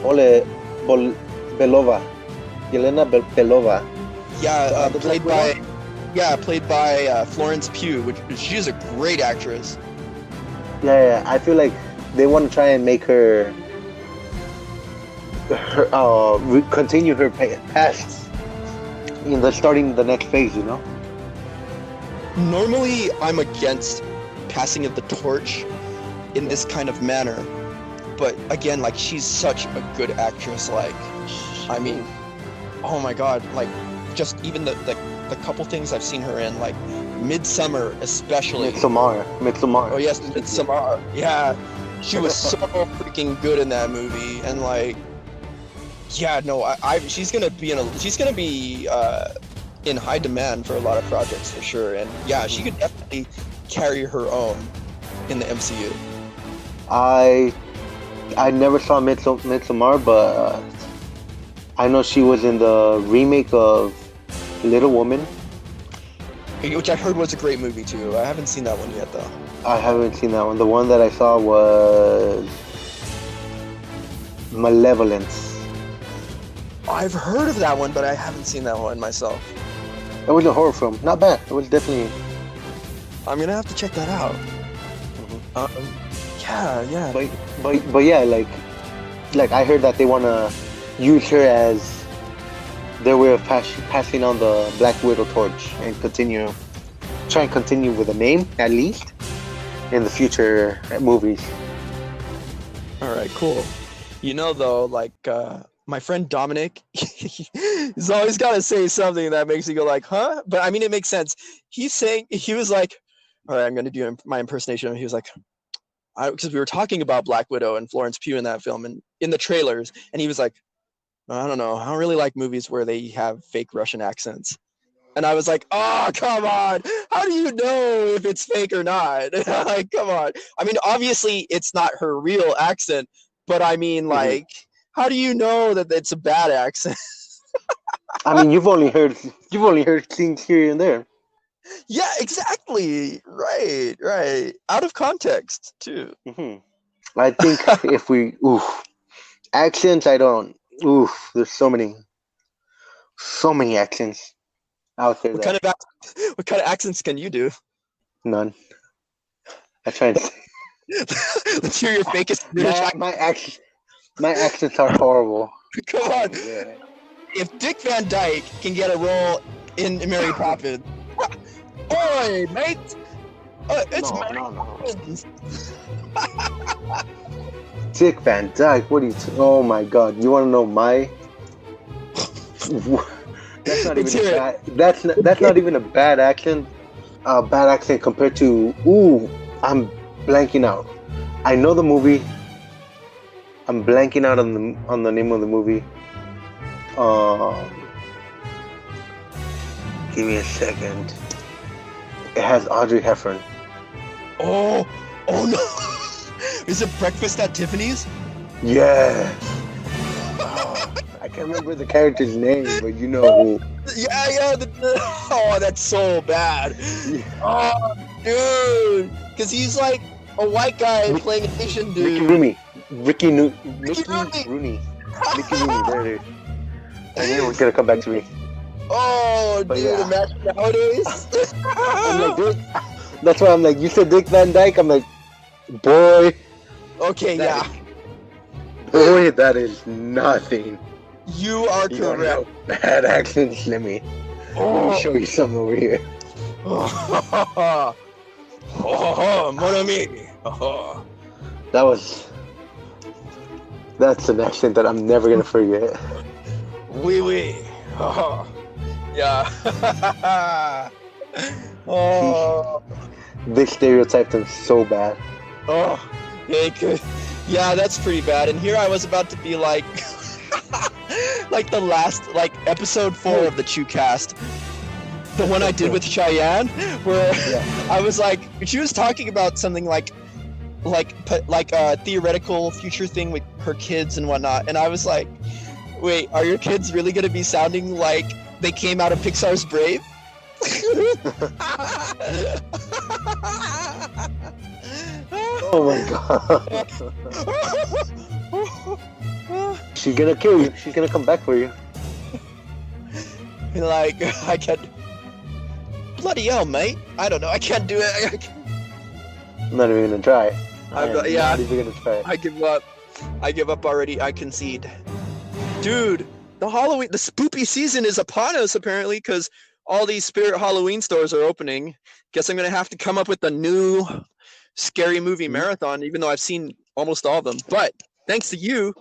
Speaker 3: Belova. Yelena Belova.
Speaker 2: Yeah, played by Florence Pugh, which she's a great actress.
Speaker 3: Yeah, I feel like they want to try and make her continue her past starting the next phase,
Speaker 2: Normally, I'm against passing of the torch in this kind of manner, but again, like, she's such a good actress. Like, I mean, oh my god, like, just even the couple things I've seen her in, like Midsommar especially.
Speaker 3: Midsommar.
Speaker 2: Oh yes, Midsommar. Yeah, she was so freaking good in that movie, and like, yeah, no, she's gonna be in high demand for a lot of projects for sure, and yeah, she could definitely carry her own in the MCU.
Speaker 3: I never saw Midsommar, but I know she was in the remake of Little Woman,
Speaker 2: which I heard was a great movie too. I haven't seen that one yet though.
Speaker 3: I haven't seen that one. The one that I saw was Malevolence.
Speaker 2: I've heard of that one, but I haven't seen that one myself.
Speaker 3: It was a horror film. Not bad. It was definitely.
Speaker 2: I'm gonna have to check that out. Yeah.
Speaker 3: But yeah, like I heard that they wanna use her as their way of passing on the Black Widow torch and try and continue with a name at least in the future movies.
Speaker 2: All right, cool. Though, like my friend Dominic, he's always got to say something that makes you go like, huh? But I mean, it makes sense. He was like, all right, I'm going to do my impersonation. He was like, because we were talking about Black Widow and Florence Pugh in that film and in the trailers. And he was like, I don't know. I don't really like movies where they have fake Russian accents. And I was like, oh, come on. How do you know if it's fake or not? Like, come on. I mean, obviously it's not her real accent, but I mean, like, how do you know that it's a bad accent?
Speaker 3: I mean, you've only heard things here and there.
Speaker 2: Yeah, exactly. Right. Out of context too.
Speaker 3: I think if we accents, there's so many accents out there.
Speaker 2: What kind of accents can you do?
Speaker 3: None. I try and.
Speaker 2: Let's hear your fakest British accent.
Speaker 3: My accents are horrible.
Speaker 2: Come on. Yeah. If Dick Van Dyke can get a role in Mary Poppins, oi, mate! It's Mary Poppins.
Speaker 3: Dick Van Dyke, what are you? Oh my God! You want to know my? That's not even a bad. That's not even a bad accent. Bad accent compared to. I'm blanking out. I know the movie. I'm blanking out on the name of the movie. Give me a second. It has Audrey Hepburn.
Speaker 2: Oh no! Is it Breakfast at Tiffany's?
Speaker 3: Yeah. I can't remember the character's name, but you know who.
Speaker 2: Yeah. Oh, that's so bad. Oh, dude. Because he's like a white guy playing an Asian dude.
Speaker 3: Ricky Rooney. Ricky Rooney, there it is. I knew it was gonna come back to me.
Speaker 2: Oh, but dude, yeah. Imagine nowadays.
Speaker 3: I'm like, dude, that's why I'm like, you said Dick Van Dyke. I'm like, boy.
Speaker 2: Okay, yeah.
Speaker 3: Boy, that is nothing.
Speaker 2: You are correct.
Speaker 3: Bad accent, Slimmy. Let me show you something over here.
Speaker 2: Mon ami.
Speaker 3: That's an accent that I'm never gonna forget.
Speaker 2: Oui. Yeah.
Speaker 3: They stereotyped him so bad.
Speaker 2: Oh, yeah, that's pretty bad. And here I was about to be like, like the last, like episode 4 of the Chewcast, the one I did with Cheyenne, where I was like, she was talking about something like a theoretical future thing with her kids and whatnot, and I was like, wait, are your kids really gonna be sounding like they came out of Pixar's Brave?
Speaker 3: Oh my god. She's gonna kill you. She's gonna come back for you.
Speaker 2: Like, I can't. Bloody hell, mate. I don't know. I can't do it.
Speaker 3: I'm not even gonna try.
Speaker 2: Not
Speaker 3: even gonna try it.
Speaker 2: I give up. I give up already. I concede. Dude, the sPoOpY season is upon us apparently, because all these Spirit Halloween stores are opening. Guess I'm gonna have to come up with a new scary movie marathon, even though I've seen almost all of them. But thanks to you,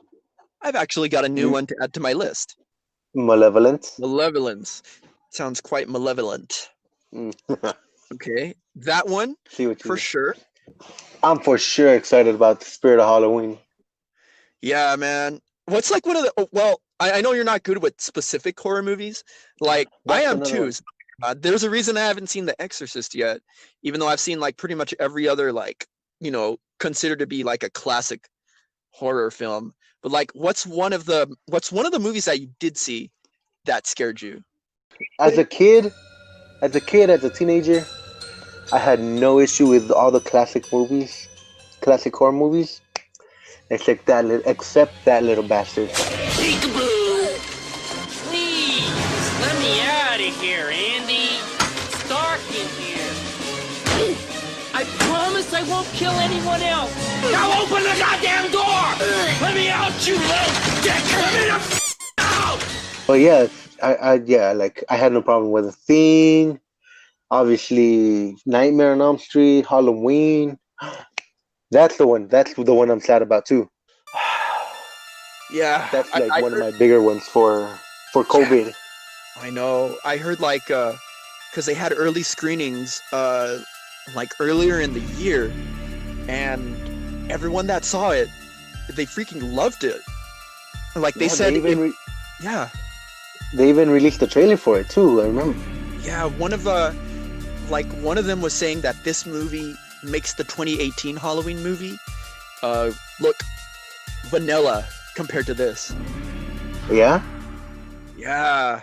Speaker 2: I've actually got a new one to add to my list.
Speaker 3: Malevolence.
Speaker 2: Sounds quite malevolent. Okay, that one for sure.
Speaker 3: I'm for sure excited about the Spirit of Halloween.
Speaker 2: Yeah, man. What's like one of the... Well, I know you're not good with specific horror movies. Like, I am too. There's a reason I haven't seen The Exorcist yet, even though I've seen like pretty much every other, like, considered to be like a classic horror film. But like, what's one of the movies that you did see that scared you?
Speaker 3: As a teenager, I had no issue with all the classic horror movies, except that little bastard.
Speaker 11: Peekaboo! Please, let me out of here, Andy. It's dark in here. I promise I won't kill anyone else. Now open the goddamn door! Let me out, you little dick! Let me out!
Speaker 3: But yeah, I had no problem with The Thing. Obviously, Nightmare on Elm Street, Halloween. That's the one I'm sad about too.
Speaker 2: Yeah,
Speaker 3: that's like one of my bigger ones for COVID.
Speaker 2: Yeah, I know. I heard like because they had early screenings like earlier in the year, and everyone that saw it, they freaking loved it. Like they said, they even released the trailer for it too. I remember. Yeah, one of them was saying that this movie makes the 2018 Halloween movie look vanilla compared to this.
Speaker 3: Yeah?
Speaker 2: Yeah.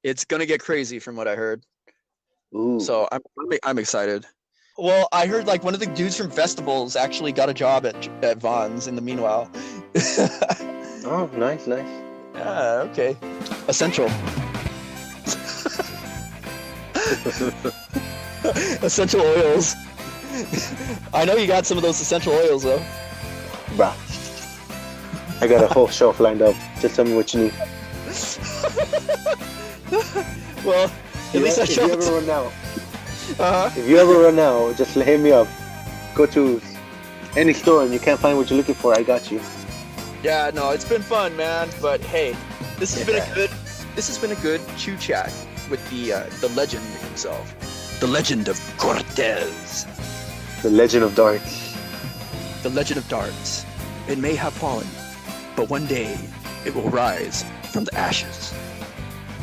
Speaker 2: It's gonna get crazy from what I heard.
Speaker 3: Ooh.
Speaker 2: So I'm excited. Well, I heard like one of the dudes from Festivals actually got a job at Vaughn's in the meanwhile.
Speaker 3: Oh, nice.
Speaker 2: Yeah, okay. Essential. Essential oils. I know you got some of those essential oils though.
Speaker 3: Bruh. I got a whole shelf lined up. Just tell me what you need.
Speaker 2: Well, at least
Speaker 3: if you ever run out, just hit me up. Go to any store and you can't find what you're looking for, I got you.
Speaker 2: Yeah, no, it's been fun, man. But hey, this has been a good chew chat with the legend himself. The legend of Cortez.
Speaker 3: The legend of Darts.
Speaker 2: The legend of Darts. It may have fallen, but one day it will rise from the ashes.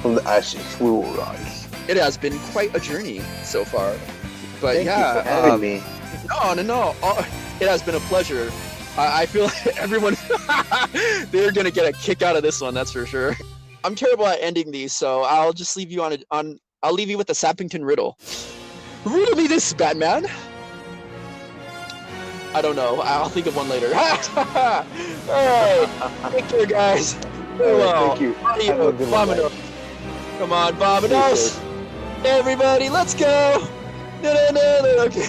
Speaker 3: From the ashes, we will rise.
Speaker 2: It has been quite a journey so far. But
Speaker 3: Thank you for having me.
Speaker 2: No. It has been a pleasure. I feel like everyone they're gonna get a kick out of this one, that's for sure. I'm terrible at ending these, so I'll just leave you I'll leave you with the Sappington riddle. Riddle me this, Batman. I don't know. I'll think of one later. Alright. Take care, guys. Farewell.
Speaker 3: Thank you.
Speaker 2: Vamanos. Come on, Vamanos. Everybody, let's go. Okay.